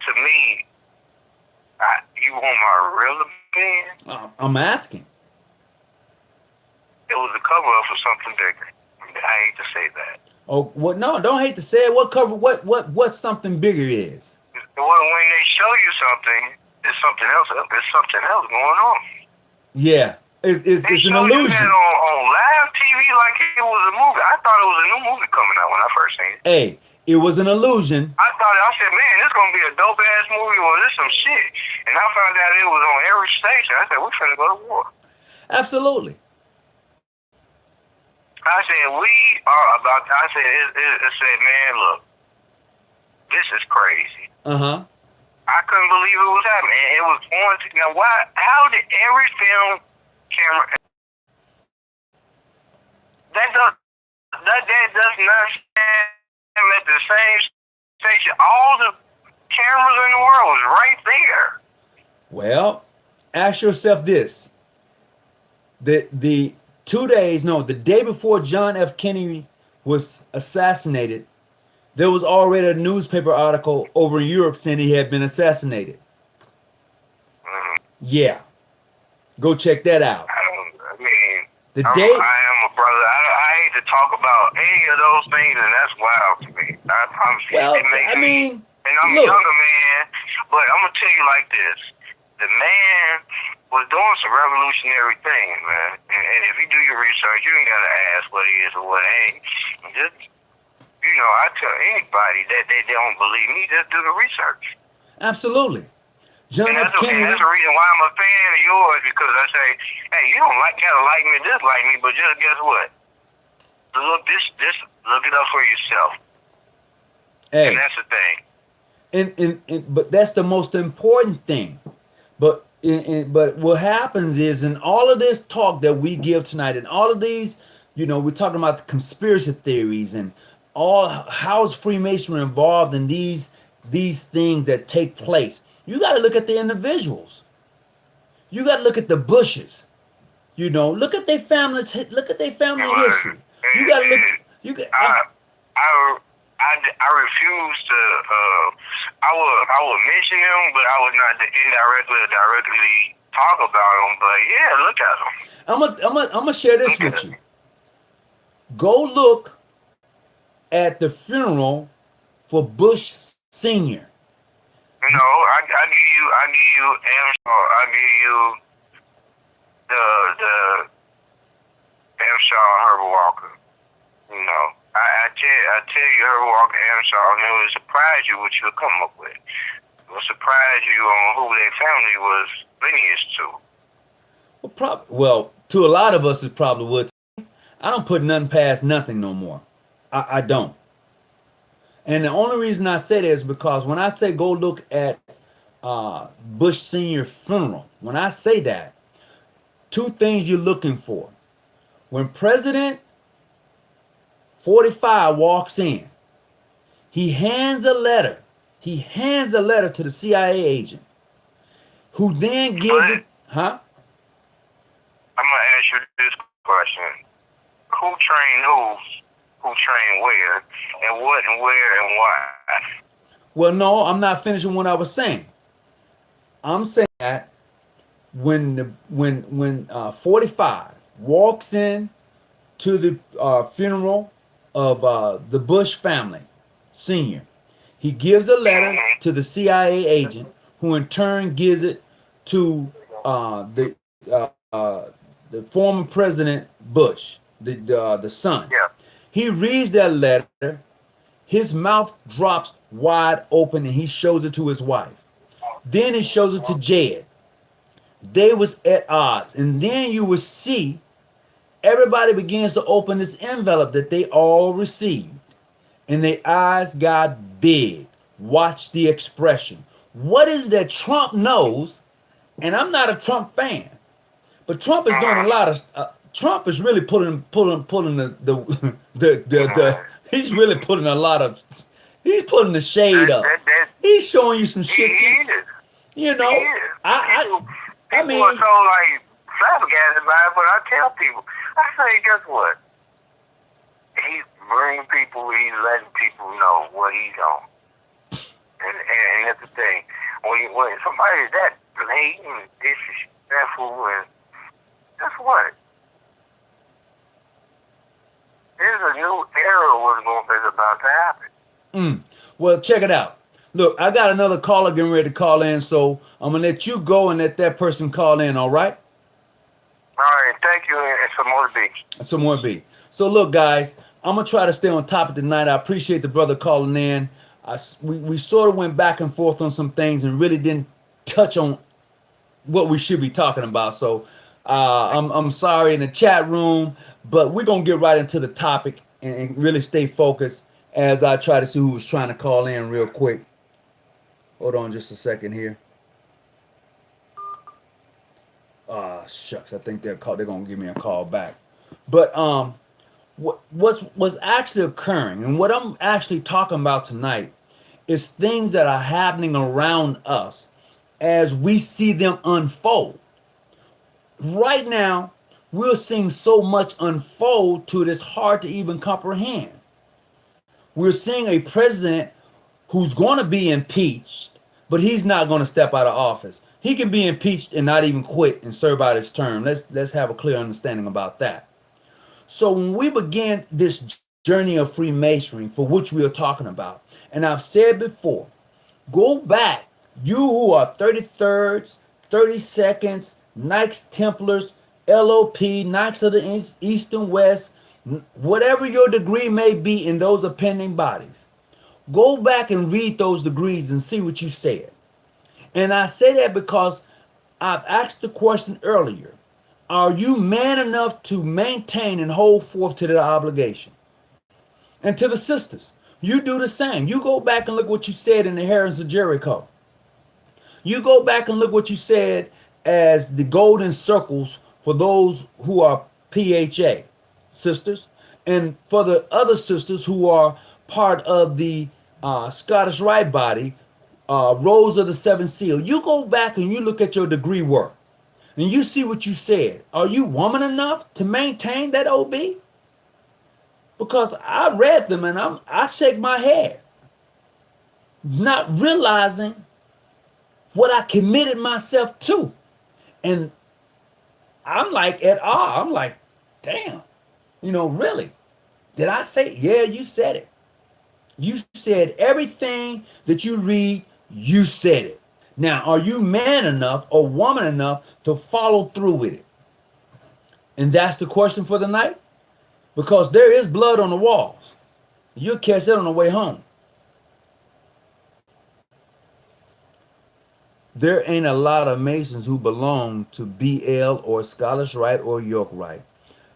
To me, you want my real opinion? I'm asking. It was a cover-up for something bigger. I hate to say that. Oh, what? No, don't hate to say it. What cover? What something bigger is? Well, when they show you something, there's something else. There's something else going on. Yeah, it's an illusion. You that on live TV like it was a movie. I thought it was a new movie coming out when I first seen it. Hey, it was an illusion. I said, man, this gonna be a dope ass movie, or this some shit. And I found out it was on every station. I said, we're finna go to war. Absolutely. I said, I said, it said, man, look, this is crazy. I couldn't believe it was happening. And it was on. Now, how did every film camera that does not stand at the same station? All the cameras in the world was right there. Well, ask yourself this: the 2 days, no, the day before John F. Kennedy was assassinated, there was already a newspaper article over in Europe saying he had been assassinated. Yeah, go check that out. I mean, The I day, am a brother. I hate to talk about any of those things, and that's wild to me. I promise you. well, It makes I mean, me, and I'm a look, younger man, but I'm going to tell you like this. The man was doing some revolutionary things, man. And if you do your research, you ain't got to ask what it is or what it ain't. Just, you know, I tell anybody that they don't believe me, just do the research. absolutely. John And F. that's Kennedy. the reason why I'm a fan of yours, because I say, hey, you don't gotta like me, dislike me, but just guess what? Look look it up for yourself. Hey, And that's the thing. and but that's the most important thing. But but what happens is in all of this talk that we give tonight, and all of these, you know, we're talking about the conspiracy theories and all how is Freemasonry involved in these things that take place. You got to look at the individuals. You got to look at the Bushes. You know, look at their family. Look at their family history. You got to look. You got. I refuse to. I would mention them, but I would not indirectly or directly talk about them. But yeah, look at them. I'm gonna share this with you. Go look at the funeral for Bush Senior. No, I give you Amshaw. I give you the Amshaw Herbert Walker. You know, I tell you Herbert Walker Amshaw, and it will surprise you what you'll come up with. It will surprise you on who their family was lineage to. Well, to a lot of us, it probably would. I don't put nothing past nothing no more. I don't. And the only reason I say that is because when I say go look at Bush Senior funeral, when I say that, two things you're looking for. When President 45 walks in, he hands a letter. He hands a letter to the CIA agent, who then gives it. Huh? I'm gonna ask you this question: who trained who? Who trained where? And what and where and why? Well, no, I'm not finishing what I was saying. I'm saying that when 45 walks in to the funeral of the Bush family, Senior, he gives a letter to the CIA agent, who in turn gives it to the former President Bush, the son. Yeah. He reads that letter. His mouth drops wide open, and he shows it to his wife. Then he shows it to Jed. They was at odds, and then you will see everybody begins to open this envelope that they all received, and their eyes got big. Watch the expression. What is that Trump knows? And I'm not a Trump fan, but Trump is doing a lot of. Trump is really pulling the he's really pulling a lot of. He's pulling the shade up. He's showing you some shit. You know, I mean, people are so like flabbergasted by it, but I tell people, I say, guess what? He's bringing people, he's letting people know what he's on. And that's the thing. When somebody's that blatant and disrespectful, and guess what? There's a new era that's about to happen. Well, check it out. Look, I got another caller getting ready to call in, so I'm gonna let you go and let that person call in. All right? All right, thank you, and some more to be. Some more be. So look, guys, I'm gonna try to stay on top of the night. I appreciate the brother calling in. We sort of went back and forth on some things and really didn't touch on what we should be talking about. So I'm sorry in the chat room, but we're gonna get right into the topic and really stay focused as I try to see who was trying to call in real quick. Hold on just a second here. Shucks, I think they're gonna give me a call back. But what's actually occurring, and what I'm actually talking about tonight, is things that are happening around us as we see them unfold. Right now, we're seeing so much unfold to it, it's hard to even comprehend. We're seeing a president who's going to be impeached, but he's not going to step out of office. He can be impeached and not even quit and serve out his term. Let's have a clear understanding about that. So when we began this journey of Freemasonry, for which we are talking about, and I've said before, go back, you who are 33rds, 32nds, Knights Templars, LOP, Knights of the East and West, whatever your degree may be in those appending bodies, go back and read those degrees and see what you said. And I say that because I've asked the question earlier, are you man enough to maintain and hold forth to their obligation? And to the sisters, you do the same. You go back and look what you said in the Herons of Jericho. You go back and look what you said as the golden circles for those who are PHA sisters, and for the other sisters who are part of the Scottish Rite body, Rose of the Seven Seal. You go back and you look at your degree work and you see what you said. Are you woman enough to maintain that OB? Because I read them and I shake my head, not realizing what I committed myself to. And I'm like at awe. I'm like, damn, really? Did I say? Yeah, you said it. You said everything that you read, you said it. Now, are you man enough or woman enough to follow through with it? And that's the question for the night. Because there is blood on the walls. You'll catch that on the way home. There ain't a lot of Masons who belong to BL or Scottish Rite or York Rite.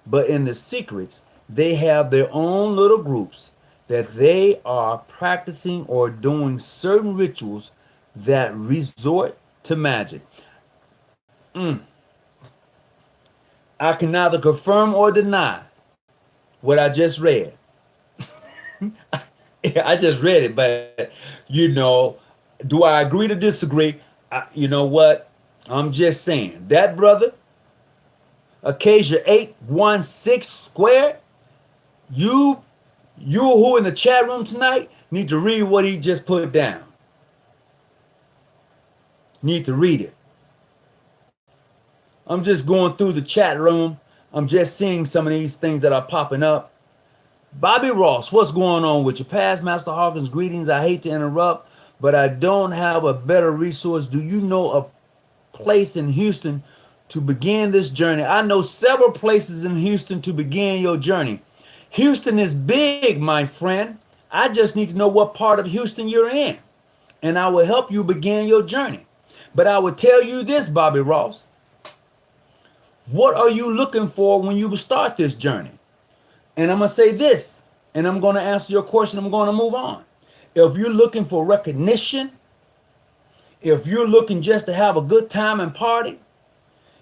But in the secrets, they have their own little groups that they are practicing or doing certain rituals that resort to magic. I can neither confirm or deny what I just read. I just read it, but do I agree to disagree? You know what? I'm just saying that brother, Acacia 816 squared, you who in the chat room tonight need to read what he just put down. Need to read it. I'm just going through the chat room. I'm just seeing some of these things that are popping up. Bobby Ross, what's going on with you? Past Master Hawkins, greetings. I hate to interrupt, but I don't have a better resource. Do you know a place in Houston to begin this journey? I know several places in Houston to begin your journey. Houston is big, my friend. I just need to know what part of Houston you're in, and I will help you begin your journey. But I will tell you this, Bobby Ross. What are you looking for when you start this journey? And I'm going to say this, and I'm going to answer your question. I'm going to move on. If you're looking for recognition, if you're looking just to have a good time and party,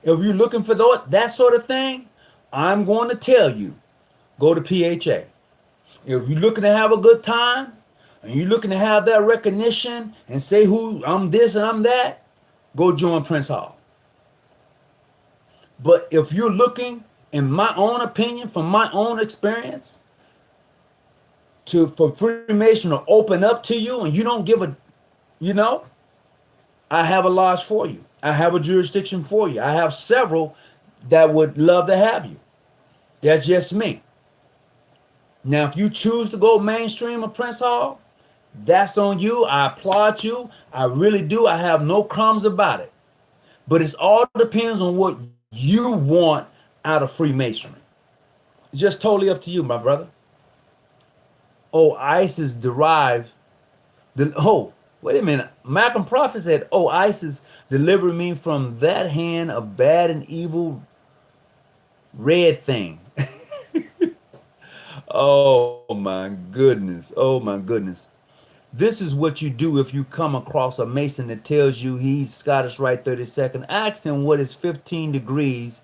if you're looking for that sort of thing, I'm going to tell you, go to PHA. If you're looking to have a good time, and you're looking to have that recognition and say who I'm this and I'm that, go join Prince Hall. But if you're looking, in my own opinion, from my own experience, for Freemason to open up to you and you don't give a, I have a lodge for you. I have a jurisdiction for you. I have several that would love to have you. That's just me. Now, if you choose to go mainstream of Prince Hall, that's on you. I applaud you. I really do. I have no crumbs about it. But it all depends on what you want out of Freemasonry. It's just totally up to you, my brother. Oh, ISIS derived. Wait a minute. Malcolm Prophet said, oh, ISIS delivered me from that hand of bad and evil red thing. Oh, my goodness. Oh, my goodness. This is what you do if you come across a Mason that tells you he's Scottish Rite 32nd. Ask him what is 15 degrees.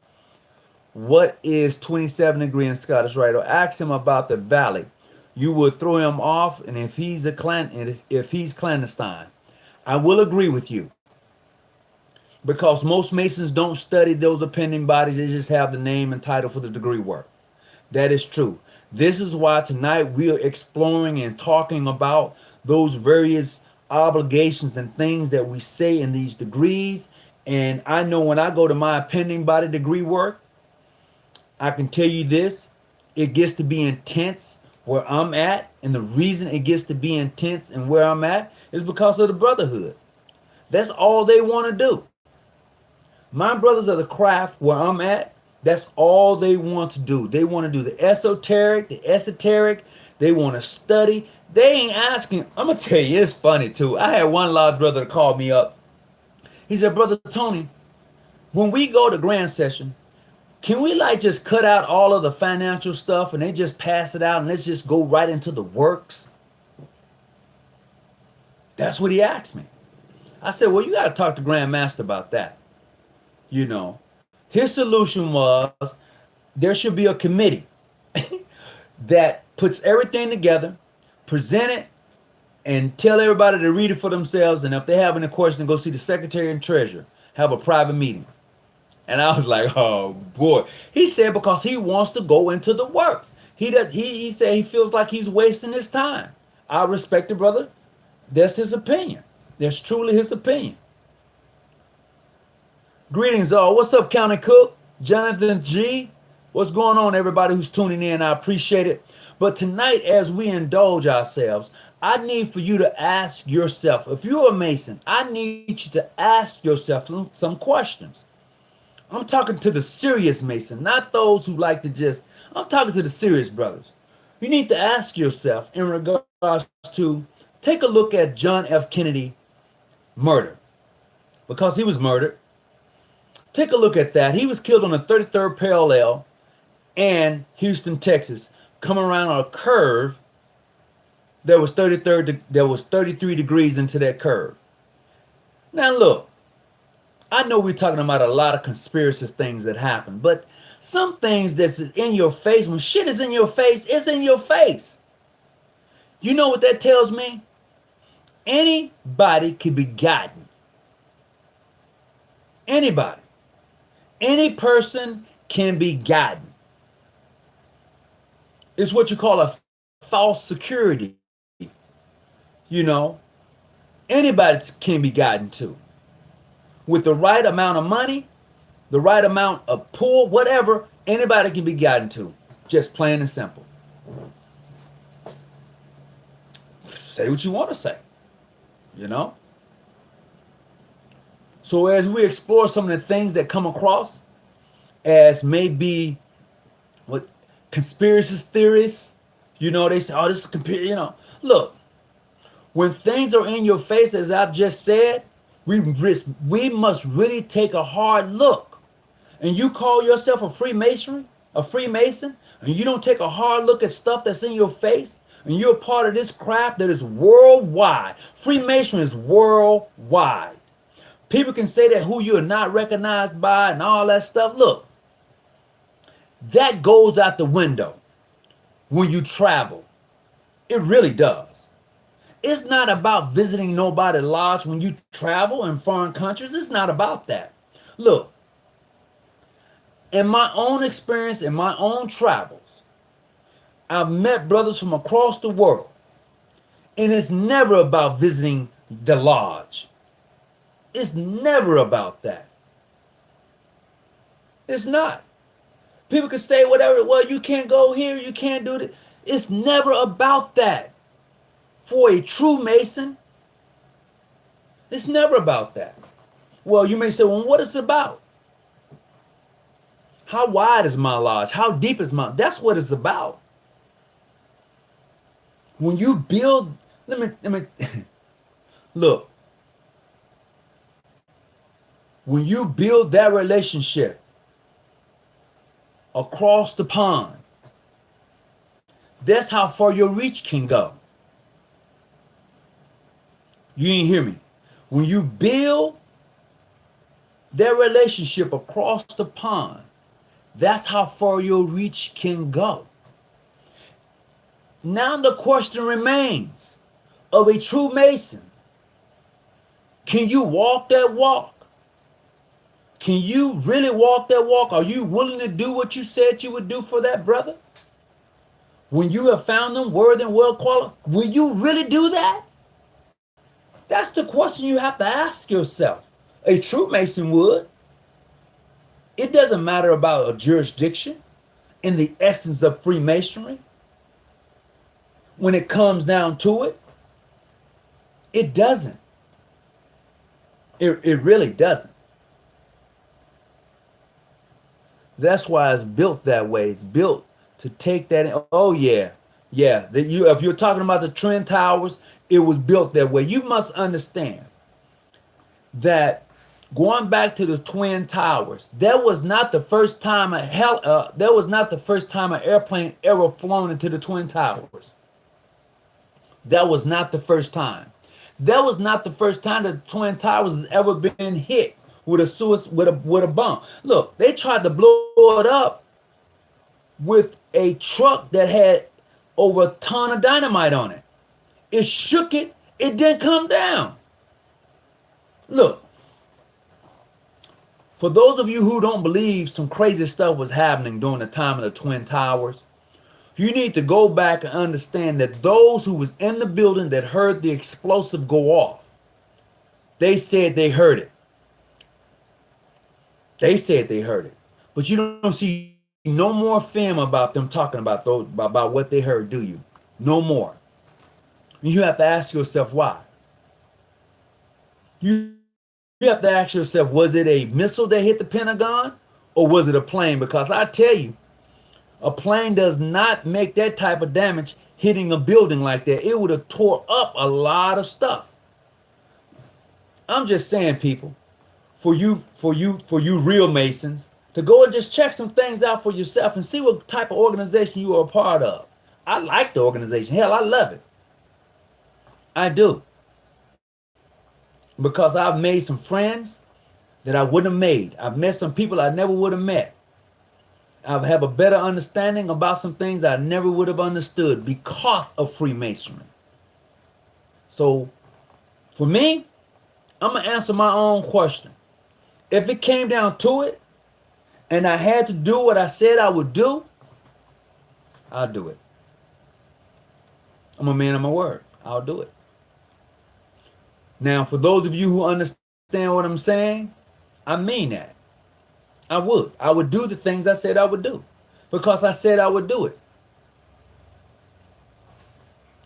What is 27 degree in Scottish Rite? Or ask him about the valley. You would throw him off, and if he's clandestine, I will agree with you. Because most Masons don't study those appending bodies, they just have the name and title for the degree work. That is true. This is why tonight we are exploring and talking about those various obligations and things that we say in these degrees And I know when I go to my pending body degree work, I can tell you this, it gets to be intense where I'm at. And the reason it gets to be intense and where I'm at is because of the brotherhood. That's all they want to do. My brothers of the craft where I'm at, that's all they want to do. They want to do the esoteric, the esoteric. They want to study. They ain't asking. I'm going to tell you, it's funny too. I had one lodge brother call me up. He said, Brother Tony, when we go to grand session, can we like just cut out all of the financial stuff and they just pass it out and let's just go right into the works? That's what he asked me. I said, well, you got to talk to Grand Master about that. You know, his solution was there should be a committee that puts everything together, present it, and tell everybody to read it for themselves. And if they have any questions, go see the secretary and treasurer. Have a private meeting. And I was like, oh boy. He said because he wants to go into the works. He said he feels like he's wasting his time. I respect it, brother. That's his opinion. That's truly his opinion. Greetings all. What's up, County Cook? Jonathan G. What's going on, everybody who's tuning in? I appreciate it. But tonight, as we indulge ourselves, I need for you to ask yourself, if you're a Mason, I need you to ask yourself some questions. I'm talking to the serious Mason, not those who like to just, I'm talking to the serious brothers. You need to ask yourself in regards to, take a look at John F. Kennedy murder, because he was murdered. Take a look at that. He was killed on the 33rd parallel in Houston, Texas, coming around on a curve that was 33 degrees into that curve. Now look, I know we're talking about a lot of conspiracy things that happen, but some things that's in your face, when shit is in your face, it's in your face. You know what that tells me? Anybody can be gotten. Anybody. Any person can be gotten. It's what you call a false security. You know, anybody can be gotten to. With the right amount of money, the right amount of pull, whatever, anybody can be gotten to. Just plain and simple. Say what you want to say, you know? So as we explore some of the things that come across as maybe what conspiracy theories, you know, they say, oh, this is, you know, look, when things are in your face, as I've just said, we must really take a hard look. And you call yourself a Freemason, and you don't take a hard look at stuff that's in your face, and you're a part of this craft that is worldwide. Freemasonry is worldwide. People can say that who you're not recognized by and all that stuff. Look, that goes out the window when you travel. It really does. It's not about visiting nobody's lodge when you travel in foreign countries. It's not about that. Look, in my own experience, in my own travels, I've met brothers from across the world. And it's never about visiting the lodge. It's never about that. It's not. People can say whatever, well, you can't go here, you can't do that. It's never about that. For a true Mason, it's never about that. Well, you may say, well, what is it about? How wide is my lodge? How deep is my, that's what it's about. When you build, let me, look. When you build that relationship across the pond, that's how far your reach can go. You ain't hear me. When you build that relationship across the pond, that's how far your reach can go. Now the question remains of a true Mason. Can you walk that walk? Can you really walk that walk? Are you willing to do what you said you would do for that brother? When you have found them worthy and well qualified, will you really do that? That's the question you have to ask yourself. A true Mason would. It doesn't matter about a jurisdiction in the essence of Freemasonry. When it comes down to it, it doesn't. It really doesn't. That's why it's built that way. It's built to take that in. Oh yeah, yeah. That you, if you're talking about the Twin Towers, it was built that way. You must understand that going back to the Twin Towers, that was not the first time that was not the first time an airplane ever flown into the Twin Towers. That was not the first time. That was not the first time that the Twin Towers has ever been hit with a bomb. Look, they tried to blow it up with a truck that had over a ton of dynamite on it. It shook it. It didn't come down. Look, for those of you who don't believe some crazy stuff was happening during the time of the Twin Towers, you need to go back and understand that those who was in the building that heard the explosive go off, they said they heard it. They said they heard it. But you don't see no more film about them talking about about what they heard, do you? No more. You have to ask yourself why. You have to ask yourself, was it a missile that hit the Pentagon or was it a plane? Because I tell you, a plane does not make that type of damage hitting a building like that. It would have tore up a lot of stuff. I'm just saying, people, for you real Masons, to go and just check some things out for yourself and see what type of organization you are a part of. I like the organization. Hell, I love it. I do. Because I've made some friends that I wouldn't have made. I've met some people I never would have met. I have a better understanding about some things I never would have understood because of Freemasonry. So, for me, I'm going to answer my own question. If it came down to it, and I had to do what I said I would do, I'll do it. I'm a man of my word. I'll do it. Now, for those of you who understand what I'm saying, I mean that. I would. I would do the things I said I would do because I said I would do it.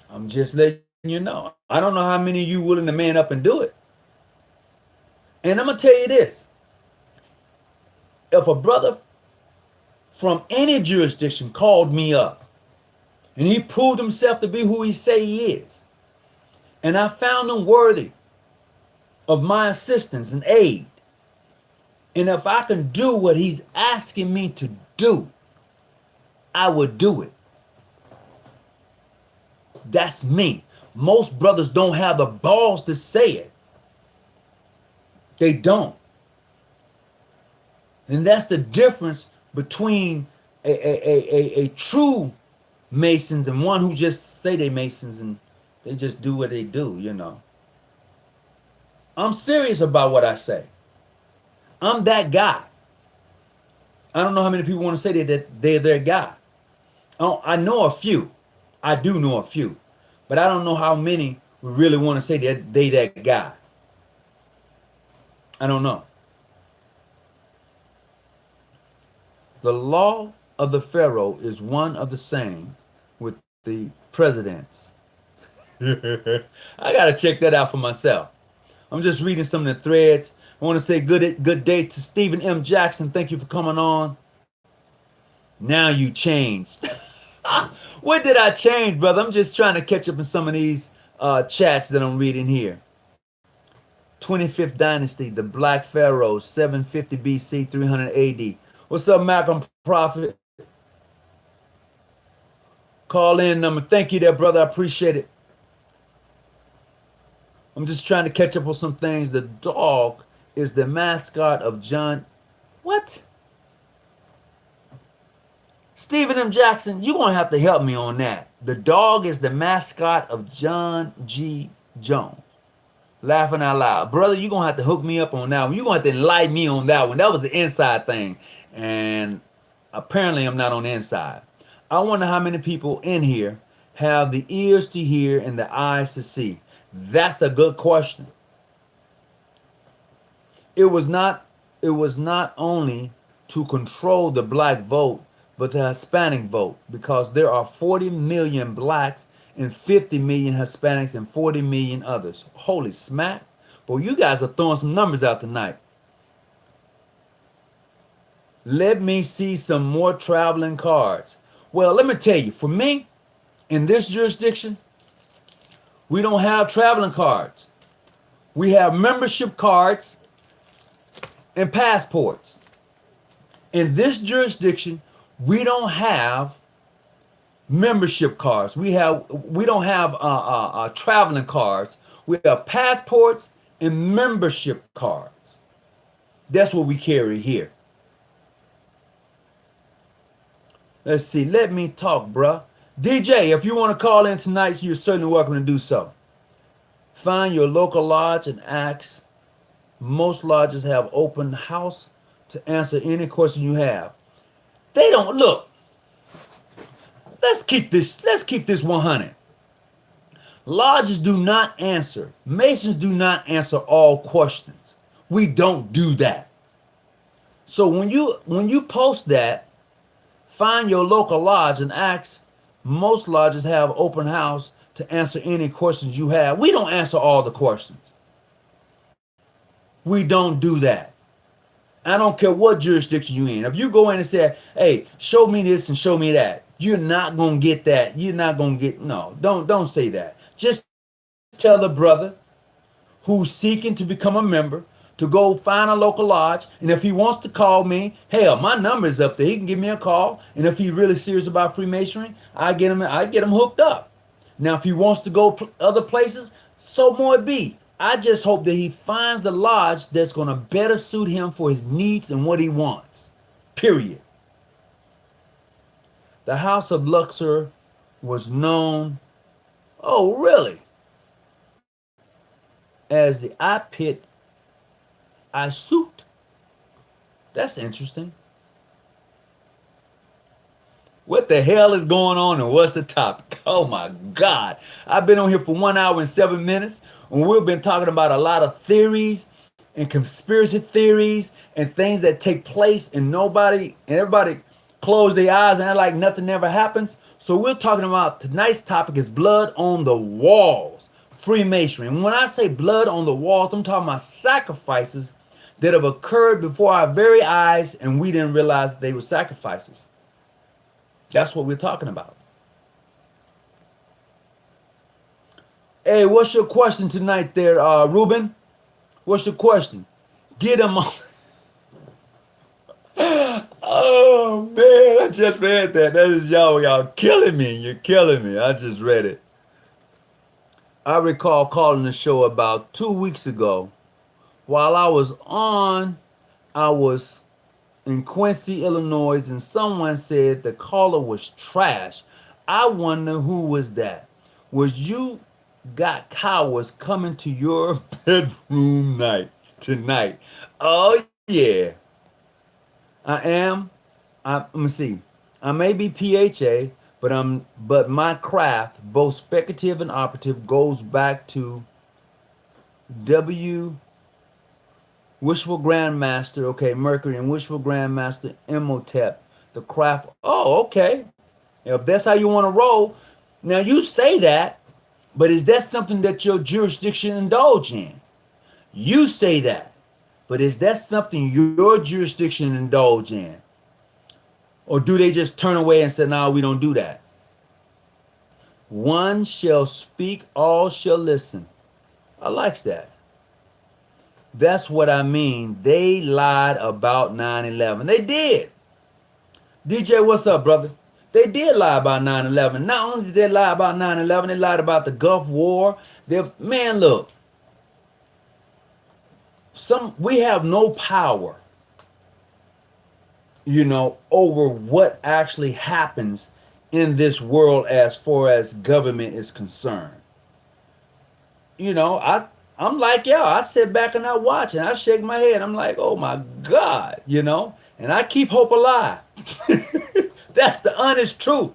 I'm just letting you know. I don't know how many of you willing to man up and do it. And I'm going to tell you this. If a brother from any jurisdiction called me up and he proved himself to be who he say he is, and I found him worthy of my assistance and aid, and if I can do what he's asking me to do, I would do it. That's me. Most brothers don't have the balls to say it. They don't. And that's the difference between a true Masons and one who just say they Masons and they just do what they do, you know. I'm serious about what I say. I'm that guy. I don't know how many people want to say that they're their guy. I know a few. I do know a few. But I don't know how many would really want to say that they that guy. I don't know. The law of the Pharaoh is one of the same with the presidents. I got to check that out for myself. I'm just reading some of the threads. I want to say good day to Stephen M. Jackson. Thank you for coming on. Now you changed. What did I change, brother? I'm just trying to catch up in some of these chats that I'm reading here. 25th Dynasty, the Black Pharaohs, 750 BC, 300 AD. What's up, Malcolm Prophet? Call in number. Thank you there, brother. I appreciate it. I'm just trying to catch up on some things. The dog is the mascot of John. What? Stephen M. Jackson, you're going to have to help me on that. The dog is the mascot of John G. Jones. Laughing out loud. Brother, you're going to have to hook me up on that one. You're going to have to enlighten me on that one. That was the inside thing. And apparently I'm not on the inside. I wonder how many people in here have the ears to hear and the eyes to see. That's a good question. It was not only to control the black vote, but the Hispanic vote, because there are 40 million blacks and 50 million Hispanics and 40 million others. Holy smack. Boy, you guys are throwing some numbers out tonight. Let me see some more traveling cards. Well, let me tell you, for me, in this jurisdiction, we don't have traveling cards. We have membership cards and passports. In this jurisdiction, we don't have membership cards. We don't have traveling cards. We have passports and membership cards. That's what we carry here. Let's see. Let me talk, bruh. DJ, if you want to call in tonight, you're certainly welcome to do so. Find your local lodge and ask. Most lodges have open house to answer any question you have. They don't look. Let's keep this 100. Lodges do not answer. Masons do not answer all questions. We don't do that. So when you post that, find your local lodge and ask. Most lodges have open house to answer any questions you have. We don't answer all the questions. We don't do that. I don't care what jurisdiction you're in. If you go in and say, hey, show me this and show me that, you're not going to get that. You're not going to get, no, don't say that. Just tell the brother who's seeking to become a member to go find a local lodge. And if he wants to call me, hell, my number is up there. He can give me a call. And if he's really serious about Freemasonry, I get him hooked up. Now, if he wants to go other places, so more it be. I just hope that he finds the lodge that's going to better suit him for his needs and what he wants. Period. The House of Luxor was known, oh really, as the I Pit I Suit. That's interesting. What the hell is going on and what's the topic? Oh my God. I've been on here for 1 hour and 7 minutes and we've been talking about a lot of theories and conspiracy theories and things that take place and everybody close their eyes and act like nothing ever happens. So we're talking about tonight's topic is blood on the walls, Freemasonry. And when I say blood on the walls, I'm talking about sacrifices that have occurred before our very eyes and we didn't realize they were sacrifices. That's what we're talking about. Hey, what's your question tonight there, Ruben? What's your question? Get him on. Oh, man, I just read that. That is y'all killing me. You're killing me. I just read it. I recall calling the show about 2 weeks ago. While I was in Quincy, Illinois, and someone said the caller was trash. I wonder who was that. Was you got cowards coming to your bedroom tonight? Oh yeah. Let me see. I may be PHA, but my craft, both speculative and operative, goes back to Wishful Grandmaster, okay, Mercury and Wishful Grandmaster Imhotep, the craft. Oh, okay. If that's how you want to roll. Now you say that, but is that something that your jurisdiction indulge in? You say that, but is that something your jurisdiction indulge in? Or do they just turn away and say, no, we don't do that? One shall speak, all shall listen. I like that. That's what I mean. They lied about 9/11. They did. DJ, what's up, brother? They did lie about 9/11. Not only did they lie about 9/11, they lied about the Gulf War. Man, look. We have no power, over what actually happens in this world as far as government is concerned. I'm like y'all. I sit back and I watch and I shake my head. I'm like, oh my God, and I keep hope alive. That's the honest truth.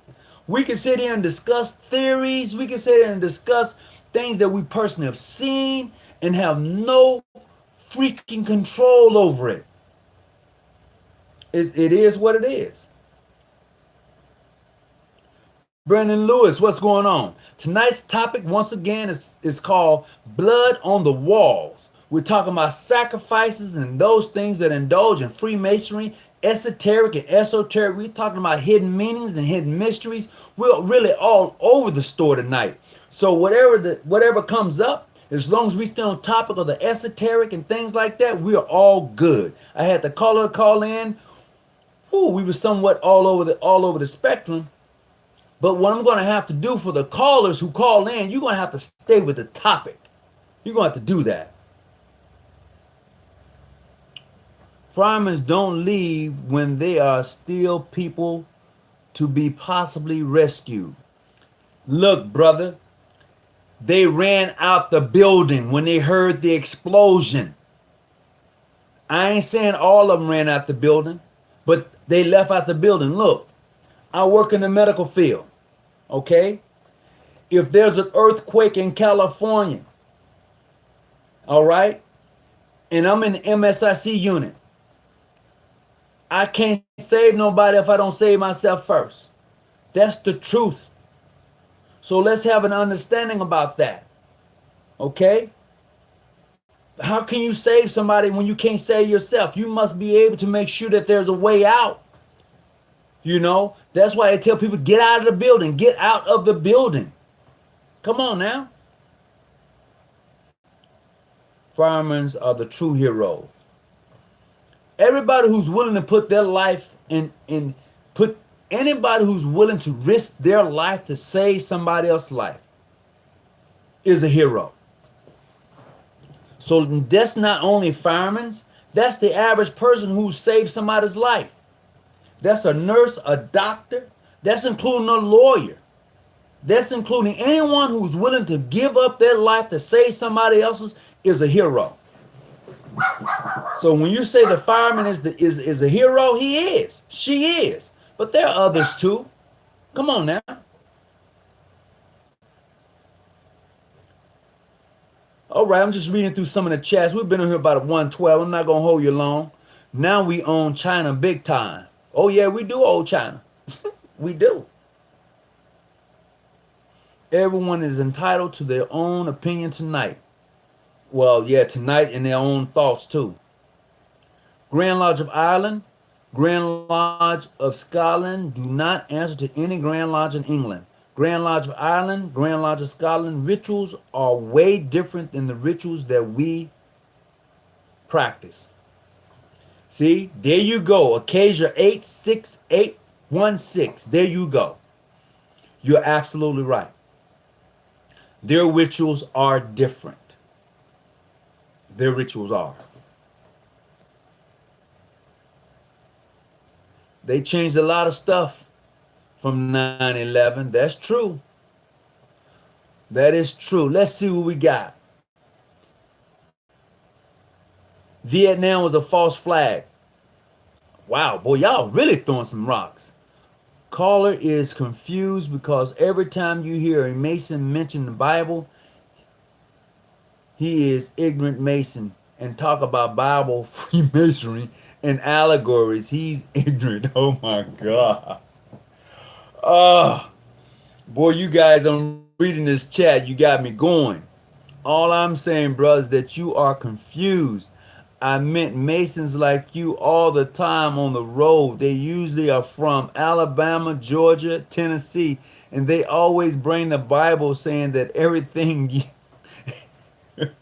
We can sit here and discuss theories. We can sit here and discuss things that we personally have seen and have no freaking control over it. It is what it is. Brandon Lewis, what's going on? Tonight's topic, once again, is called Blood on the Walls. We're talking about sacrifices and those things that indulge in Freemasonry, esoteric and esoteric. We're talking about hidden meanings and hidden mysteries. We're really all over the store tonight. So whatever comes up, as long as we stay on topic of the esoteric and things like that, we are all good. I had the caller call in. Ooh, we were somewhat all over the spectrum. But what I'm going to have to do for the callers who call in, you're going to have to stay with the topic. You're going to have to do that. Firemen don't leave when they are still people to be possibly rescued. Look, brother, they ran out the building when they heard the explosion. I ain't saying all of them ran out the building, but they left out the building. Look, I work in the medical field. Okay, if there's an earthquake in California, all right, and I'm in the MSIC unit, I can't save nobody if I don't save myself first. That's the truth. So let's have an understanding about that. Okay? How can you save somebody when you can't save yourself? You must be able to make sure that there's a way out. You know, that's why they tell people, get out of the building. Get out of the building. Come on now. Firemen are the true heroes. Everybody who's willing to put their life anybody who's willing to risk their life to save somebody else's life is a hero. So that's not only firemen, that's the average person who saved somebody's life. That's a nurse, a doctor. That's including a lawyer. That's including anyone who's willing to give up their life to save somebody else's is a hero. So when you say the fireman is a hero, he is. She is. But there are others too. Come on now. All right, I'm just reading through some of the chats. We've been on here about 112. I'm not going to hold you long. Now we own China big time. Oh, yeah, we do own China. We do. Everyone is entitled to their own opinion tonight. Well, yeah, tonight and their own thoughts, too. Grand Lodge of Ireland, Grand Lodge of Scotland do not answer to any Grand Lodge in England. Grand Lodge of Ireland, Grand Lodge of Scotland, rituals are way different than the rituals that we practice. See, there you go. Acacia 86816. There you go. You're absolutely right. Their rituals are different. Their rituals are. They changed a lot of stuff from 9/11. That's true. That is true. Let's see what we got. Vietnam was a false flag. Wow, boy, y'all really throwing some rocks. Caller is confused because every time you hear a Mason mention the Bible, he is ignorant Mason and talk about Bible, Freemasonry, and allegories. He's ignorant. Oh my God. Oh, boy, you guys, I'm reading this chat. You got me going. All I'm saying, brothers, is that you are confused. I meant Masons like you all the time on the road. They usually are from Alabama, Georgia, Tennessee, and they always bring the Bible saying that everything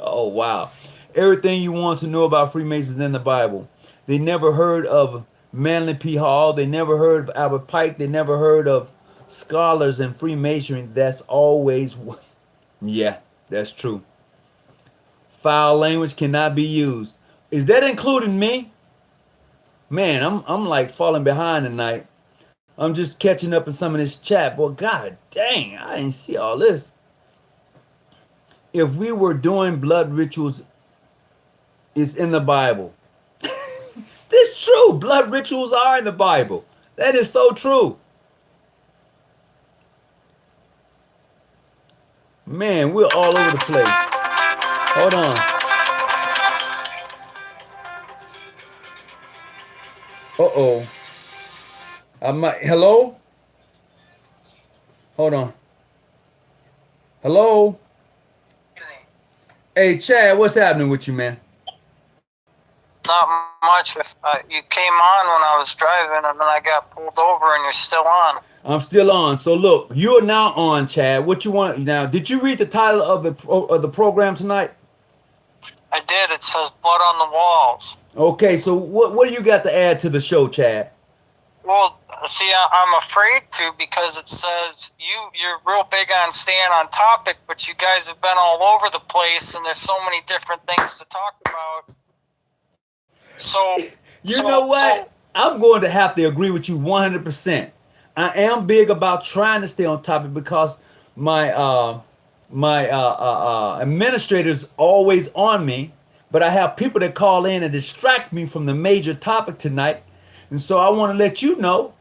oh wow. Everything you want to know about Freemasons in the Bible. They never heard of Manly P. Hall. They never heard of Albert Pike. They never heard of scholars in Freemasonry. That's always yeah, that's true. Foul language cannot be used. Is that including me? Man, I'm like falling behind tonight. I'm just catching up in some of this chat. Boy, God dang, I didn't see all this. If we were doing blood rituals, it's in the Bible. That's true. Blood rituals are in the Bible. That is so true. Man, we're all over the place. Hold on. Uh-oh. Hello? Hold on. Hello? Hey, Chad, what's happening with you, man? Not much. You came on when I was driving, and then I got pulled over, and you're still on. I'm still on. So look, you are now on, Chad. What you want now? Did you read the title of the program tonight? I did. It says blood on the walls. Okay, so what do you got to add to the show, Chad? Well, see, I'm afraid to, because it says you're real big on staying on topic, but you guys have been all over the place, and there's so many different things to talk about. So you know what? I'm going to have to agree with you 100%. I am big about trying to stay on topic because my administrator's always on me, but I have people that call in and distract me from the major topic tonight, and so I want to let you know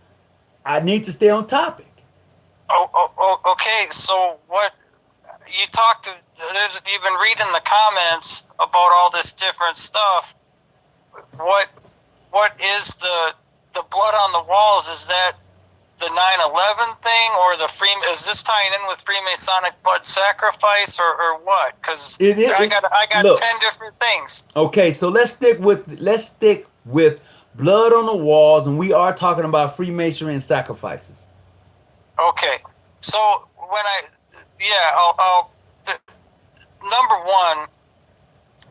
I need to stay on topic. Okay. So what you talked to? You've been reading the comments about all this different stuff. What is the blood on the walls? Is that the 9/11 thing, or is this tying in with Freemasonic blood sacrifice, or what? Because I got look, 10 different things. Okay, so let's stick with blood on the walls, and we are talking about Freemasonry and sacrifices. Okay, so I'll number one,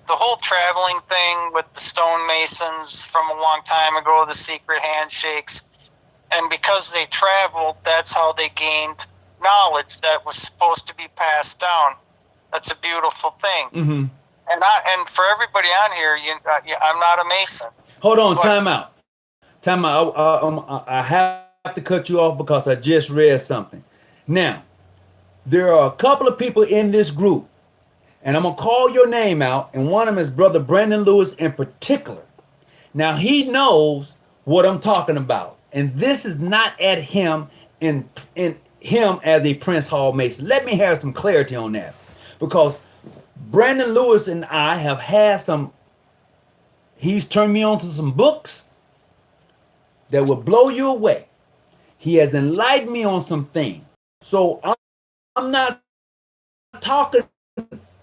the whole traveling thing with the stonemasons from a long time ago, the secret handshakes. And because they traveled, that's how they gained knowledge that was supposed to be passed down. That's a beautiful thing. Mm-hmm. And for everybody on here, I'm not a Mason. Hold on, time out. I have to cut you off because I just read something. Now, there are a couple of people in this group, and I'm going to call your name out, and one of them is Brother Brandon Lewis in particular. Now, he knows what I'm talking about. And this is not at him in him as a Prince Hall Mason. Let me have some clarity on that. Because Brandon Lewis and I have had he's turned me on to some books that will blow you away. He has enlightened me on some things. So I'm not talking,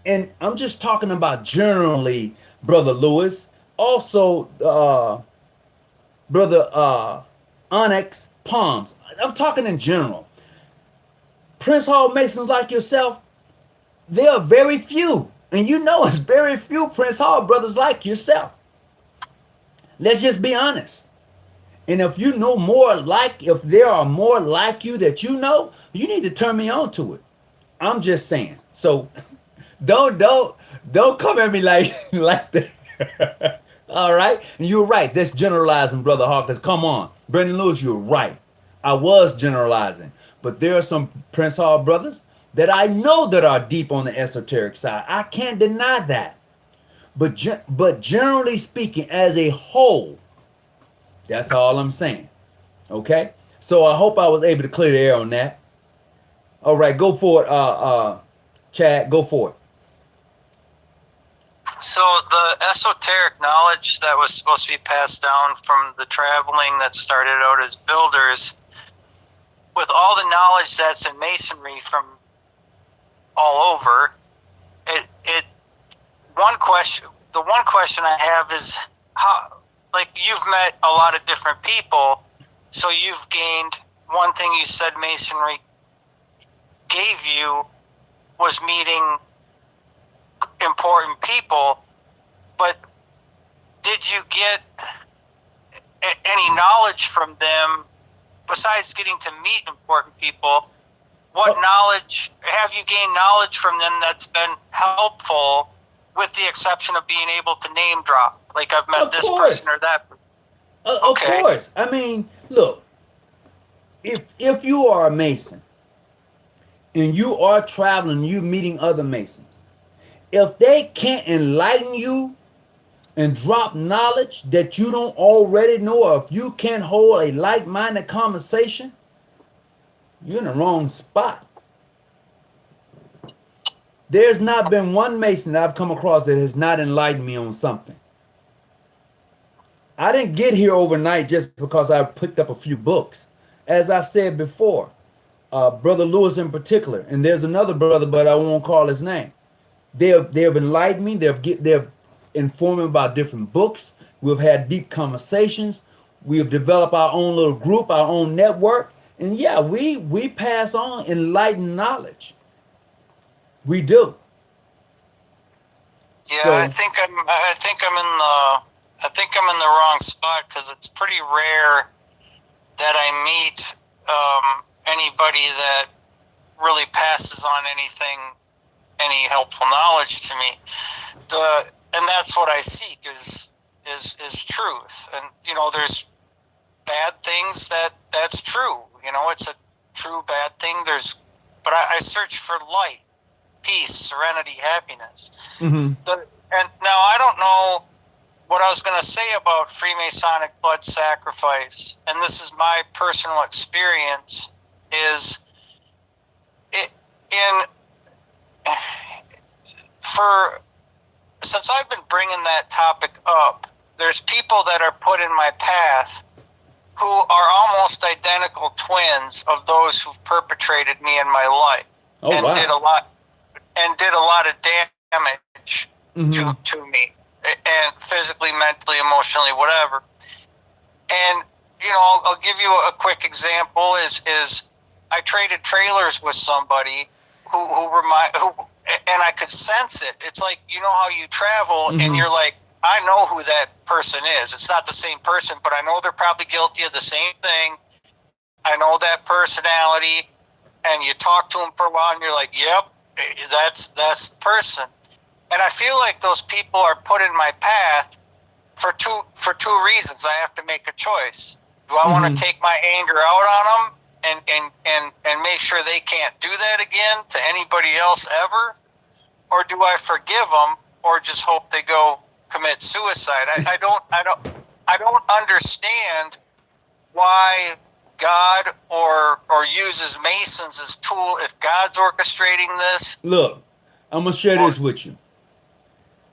and I'm just talking about generally, Brother Lewis. Also, Brother Onyx Palms. I'm talking in general. Prince Hall Masons like yourself, there are very few. And you know it's very few Prince Hall brothers like yourself. Let's just be honest. And if you know if there are more like you that you know, you need to turn me on to it. I'm just saying. So don't come at me like that. All right? And you're right. That's generalizing, Brother Hawkins. Come on. Brandon Lewis, you're right. I was generalizing. But there are some Prince Hall brothers that I know that are deep on the esoteric side. I can't deny that. But generally speaking, as a whole, that's all I'm saying. Okay? So I hope I was able to clear the air on that. All right, go for it, Chad. Go for it. So the esoteric knowledge that was supposed to be passed down from the traveling that started out as builders, with all the knowledge that's in Masonry from all over, the one question I have is how, like, you've met a lot of different people, so you've gained one thing. You said Masonry gave you was meeting important people, but did you get any knowledge from them besides getting to meet important people? What knowledge have you gained knowledge from them that's been helpful, with the exception of being able to name drop? Like, I've met this person or that. Of course. I mean, look, if you are a Mason and you are traveling, you meeting other Masons, if they can't enlighten you and drop knowledge that you don't already know, or if you can't hold a like-minded conversation, you're in the wrong spot. There's not been one Mason that I've come across that has not enlightened me on something. I didn't get here overnight just because I picked up a few books. As I've said before, Brother Lewis in particular, and there's another brother, but I won't call his name. They have enlightened me. They've informed me about different books. We've had deep conversations. We have developed our own little group, our own network, and yeah, we pass on enlightened knowledge. We do. Yeah, So, I think I'm in the wrong spot, because it's pretty rare that I meet anybody that really passes on any helpful knowledge to me. And that's what I seek is truth. And there's bad things that's true. It's a true bad thing. But I search for light, peace, serenity, happiness. mm-hmm. And now I don't know what I was going to say about Freemasonic blood sacrifice, and this is my personal experience, is since I've been bringing that topic up, there's people that are put in my path who are almost identical twins of those who've perpetrated me in my life. Oh, and wow. did a lot of damage Mm-hmm. to me, and physically, mentally, emotionally, whatever. And I'll give you a quick example. Is I traded trailers with somebody who and I could sense it. It's like, how you travel, Mm-hmm. and you're like, I know who that person is. It's not the same person, but I know they're probably guilty of the same thing. I know that personality, and you talk to them for a while, and you're like, yep, that's the person. And I feel like those people are put in my path for two reasons. I have to make a choice. Do I want to take my anger out on them and make sure they can't do that again to anybody else ever? Or do I forgive them, or just hope they go commit suicide? I don't understand why God or uses Masons as tool if God's orchestrating this. Look, I'm gonna share this with you.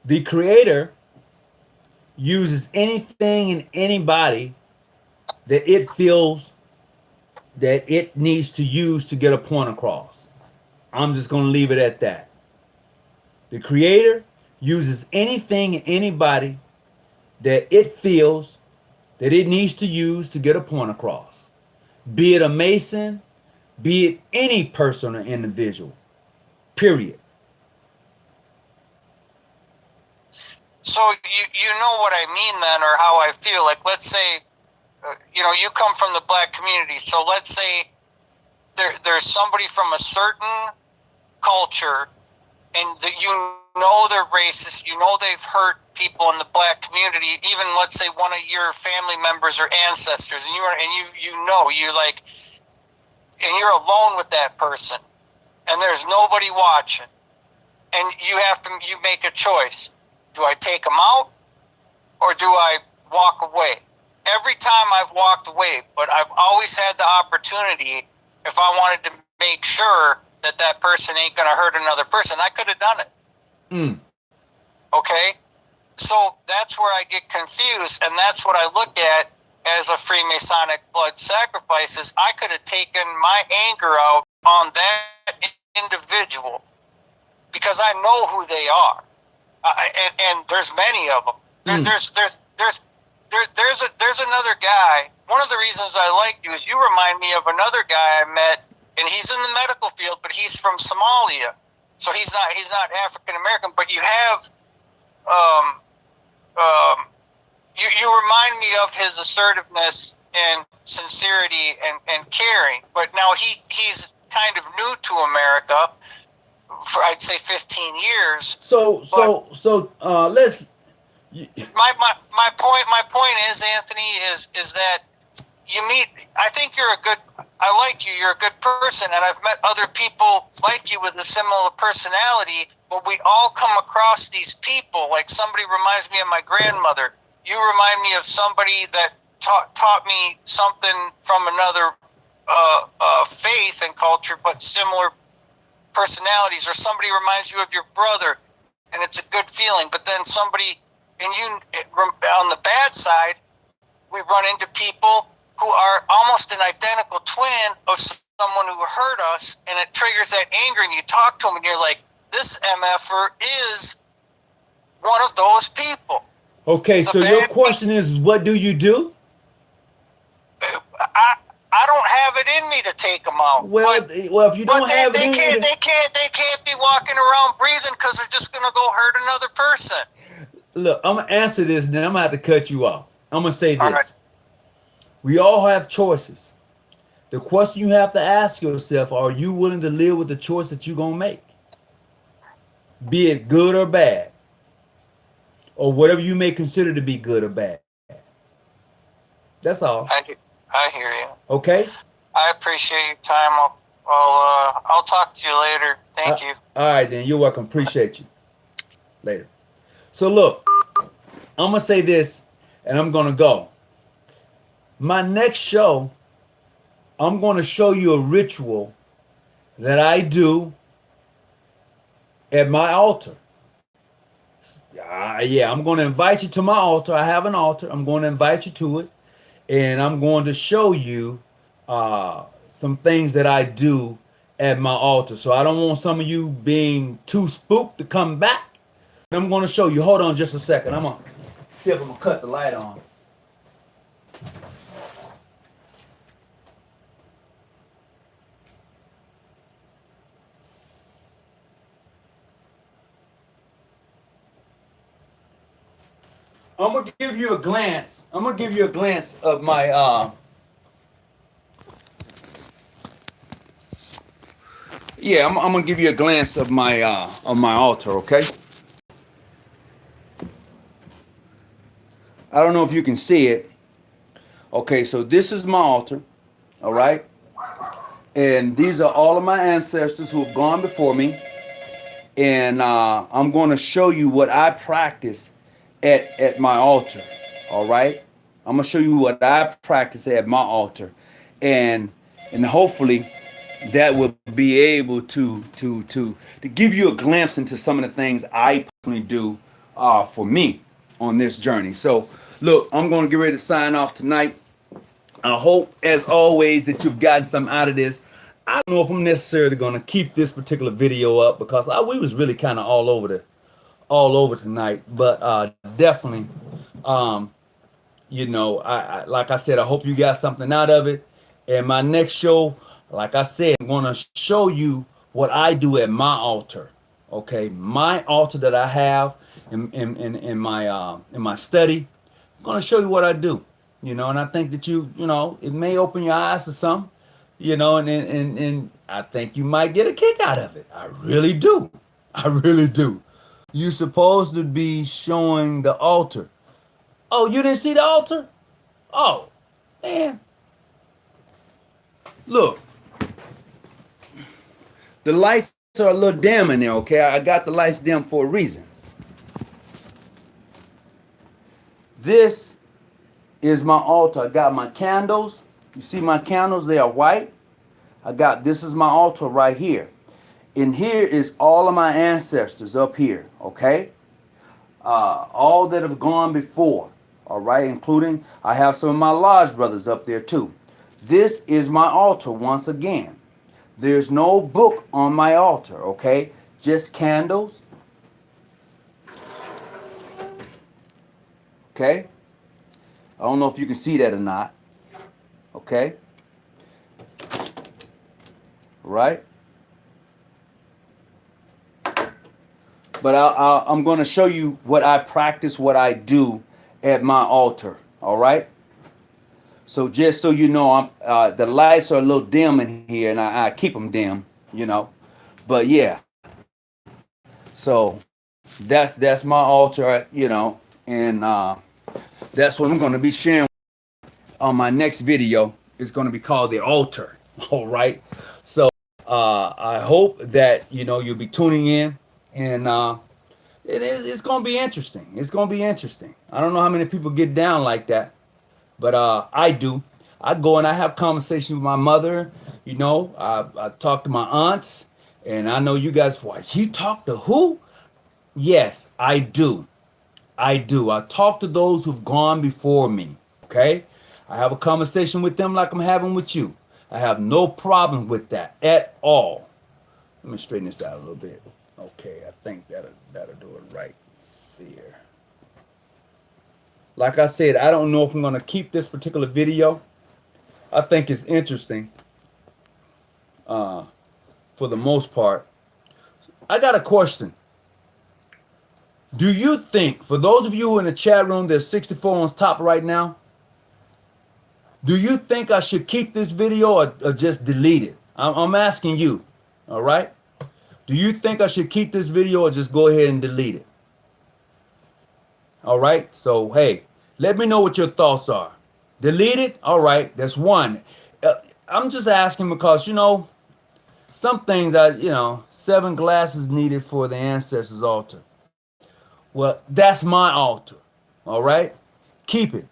The Creator uses anything and anybody that it feels that it needs to use to get a point across. I'm just going to leave it at that. The Creator uses anything and anybody that it feels that it needs to use to get a point across. Be it a Mason, be it any person or individual. Period. So you know what I mean then, or how I feel. Like, let's say, you come from the black community. So let's say there's somebody from a certain culture, and they're racist. They've hurt people in the black community. Even let's say one of your family members or ancestors, and you're like, and you're alone with that person, and there's nobody watching, and you make a choice. Do I take them out, or do I walk away? Every time I've walked away, but I've always had the opportunity, if I wanted to make sure that person ain't going to hurt another person, I could have done it. Okay? So that's where I get confused, and that's what I look at as a Freemasonic blood sacrifice, is I could have taken my anger out on that individual because I know who they are. And there's many of them. There's another guy. One of the reasons I like you is you remind me of another guy I met, and he's in the medical field, but he's from Somalia, so he's not African American. But you have, you remind me of his assertiveness and sincerity and caring. But now he's kind of new to America. For I'd say 15 years. So let's. My point is, Anthony, is that you meet. I think I like you. You're a good person, and I've met other people like you with a similar personality. But we all come across these people. Like, somebody reminds me of my grandmother. You remind me of somebody that taught me something from another faith and culture, but similar personalities. Or somebody reminds you of your brother, and it's a good feeling. But then somebody, and you on the bad side, run into people who are almost an identical twin of someone who hurt us, and it triggers that anger, and you talk to them, and you're like, this MFer is one of those people. Okay, so your question is, what do you do? I don't have it in me to take them out. Well, if you don't have it in you, they can't be walking around breathing because they're just gonna go hurt another person. look, I'm gonna answer this, and then I'm gonna have to cut you off. I'm gonna say this: All right. we all have choices. The question you have to ask yourself: are you willing to live with the choice that you're gonna make, be it good or bad, or whatever you may consider to be good or bad? That's all. I hear you. Okay. I appreciate your time. I'll talk to you later. Thank you. All right, then. You're welcome. Appreciate you. Later. So look, I'm gonna say this, and I'm gonna go. My next show, I'm gonna show you a ritual that I do at my altar. Yeah, I'm gonna invite you to my altar. I have an altar. I'm gonna invite you to it. And I'm going to show you some things that I do at my altar. So I don't want some of you being too spooked to come back. I'm going to show you. Hold on just a second. I'm going to see if I'm going to cut the light on. I'm gonna give you a glance. I'm gonna give you a glance of my yeah, I'm gonna give you a glance of my altar, okay? I don't know if you can see it. Okay, so this is my altar, all right? And these are all of my ancestors who have gone before me. And I'm gonna show you what I practice at my altar, all right? I'm gonna show you what I practice at my altar, and hopefully that will be able to give you a glimpse into some of the things I personally do for me on this journey. So look, I'm gonna get ready to sign off tonight. I hope, as always, that you've gotten something out of this. I don't know if I'm necessarily gonna keep this particular video up because we was really kind of all over tonight, but definitely, you know, I like I said, I hope you got something out of it. And my next show, like I said, I'm going to show you what I do at my altar. Okay, my altar that I have in my study. I'm going to show you what I do. You know, and I think that you know, it may open your eyes to some. You know, and I think you might get a kick out of it. I really do. I really do. You're supposed to be showing the altar. Oh, you didn't see the altar? Oh, man. Look. The lights are a little dim in there, okay? I got the lights dim for a reason. This is my altar. I got my candles. You see my candles? They are white. This is my altar right here. And here is all of my ancestors up here, okay? All that have gone before, all right? Including, I have some of my lodge brothers up there too. This is my altar once again. There's no book on my altar, okay? Just candles. Okay? I don't know if you can see that or not. Okay? Right? But I'm going to show you what I practice, what I do at my altar. All right? So just so you know, the lights are a little dim in here, and I keep them dim, you know. But yeah. So that's my altar, you know, and that's what I'm going to be sharing on my next video. It's going to be called The Altar. All right? So I hope that, you know, you'll be tuning in. And it's going to be interesting. It's going to be interesting. I don't know how many people get down like that, but I do. I go and I have conversations with my mother. You know, I talk to my aunts, and I know you guys, what, you talk to who? Yes, I do. I do. I talk to those who've gone before me, okay? I have a conversation with them like I'm having with you. I have no problem with that at all. Let me straighten this out a little bit. Okay, I think that'll do it right there. Like I said, I don't know if I'm going to keep this particular video. I think it's interesting for the most part. I got a question. Do you think, for those of you in the chat room, there's 64 on top right now, do you think I should keep this video or just delete it? I'm asking you, all right? Do you think I should keep this video or just go ahead and delete it? All right, so hey, let me know what your thoughts are. Delete it? All right, that's one. I'm just asking because, you know, some things, 7 glasses needed for the ancestors' altar. Well, that's my altar, all right? Keep it.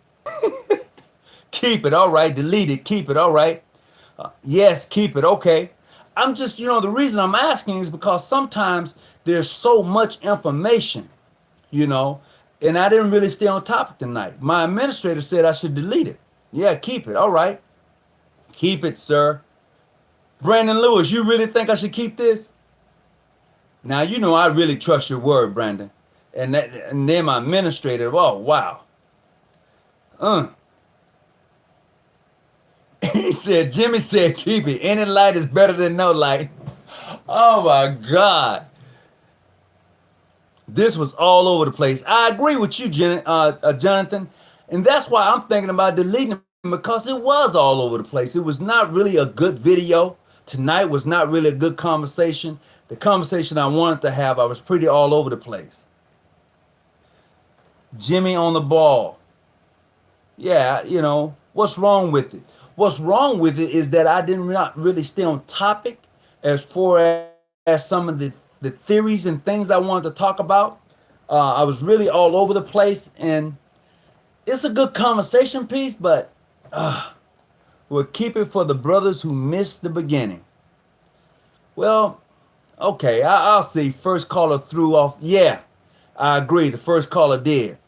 Keep it, all right. Delete it, keep it, all right. Yes, keep it, okay. I'm just, the reason I'm asking is because sometimes there's so much information, and I didn't really stay on topic tonight. My administrator said I should delete it. Yeah, keep it, all right. Keep it, sir. Brandon Lewis, you really think I should keep this? Now, I really trust your word, Brandon. And then my administrator, oh, wow. He said, Jimmy said, keep it. Any light is better than no light. Oh, my God. This was all over the place. I agree with you, Jonathan. And that's why I'm thinking about deleting it, because it was all over the place. It was not really a good video. Tonight was not really a good conversation. The conversation I wanted to have, I was pretty all over the place. Jimmy on the ball. Yeah, what's wrong with it? What's wrong with it is that I did not really stay on topic as far as some of the theories and things I wanted to talk about. I was really all over the place, and it's a good conversation piece, but we'll keep it for the brothers who missed the beginning. Well, okay, I'll see. First caller threw off. Yeah, I agree. The first caller did.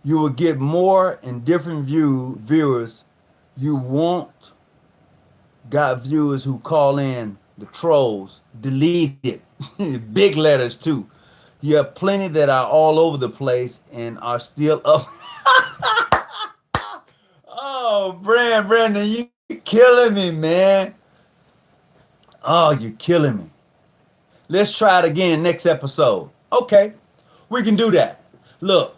You will get more and different viewers. You won't got viewers who call in the trolls. Delete it. Big letters too. You have plenty that are all over the place and are still up. Oh, Brandon, you killing me, man. Oh, you're killing me. Let's try it again next episode. Okay, we can do that. Look.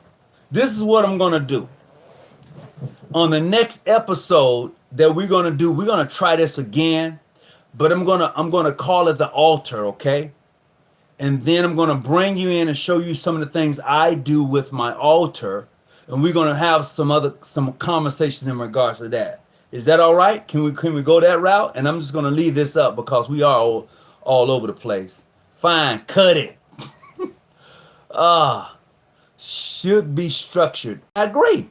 This is what I'm going to do. On the next episode that we're going to do, we're going to try this again, but I'm going to call it the altar, okay? And then I'm going to bring you in and show you some of the things I do with my altar, and we're going to have some conversations in regards to that. Is that all right? Can we go that route? And I'm just going to leave this up because we are all over the place. Fine, cut it. Should be structured. I agree.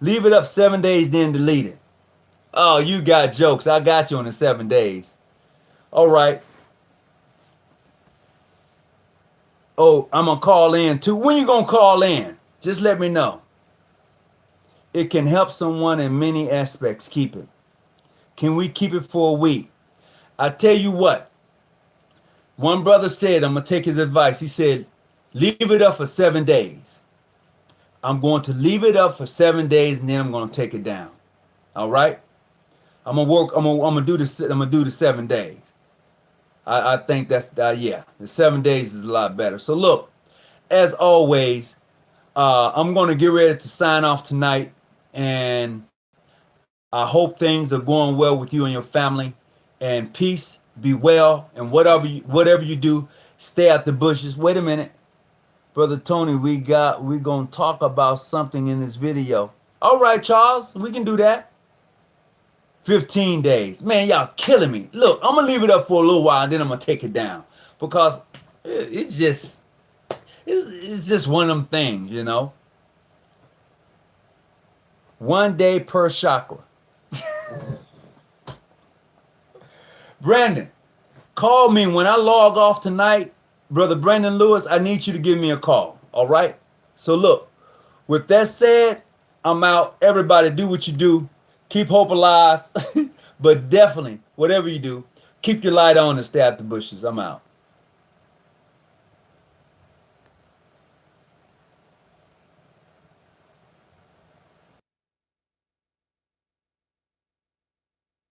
Leave it up 7 days, then delete it. Oh, you got jokes. I got you on the 7 days. All right. Oh, I'm going to call in too. When you going to call in? Just let me know. It can help someone in many aspects. Keep it. Can we keep it for a week? I tell you what. One brother said, I'm going to take his advice. He said, leave it up for 7 days. I'm going to leave it up for 7 days, and then I'm going to take it down. All right? I'm gonna do this. I'm gonna do the 7 days. I think that's the 7 days is a lot better. So look, as always, I'm gonna get ready to sign off tonight, and I hope things are going well with you and your family. And peace, be well, and whatever you do, stay out the bushes. Wait a minute. Brother Tony, we're going to talk about something in this video. All right, Charles, we can do that. 15 days. Man, y'all killing me. Look, I'm going to leave it up for a little while, and then I'm going to take it down. Because it's just one of them things, 1 day per chakra. Brandon, call me when I log off tonight. Brother Brandon Lewis, I need you to give me a call. All right? So look, with that said, I'm out. Everybody do what you do. Keep hope alive. But definitely, whatever you do, keep your light on and stay out the bushes. I'm out.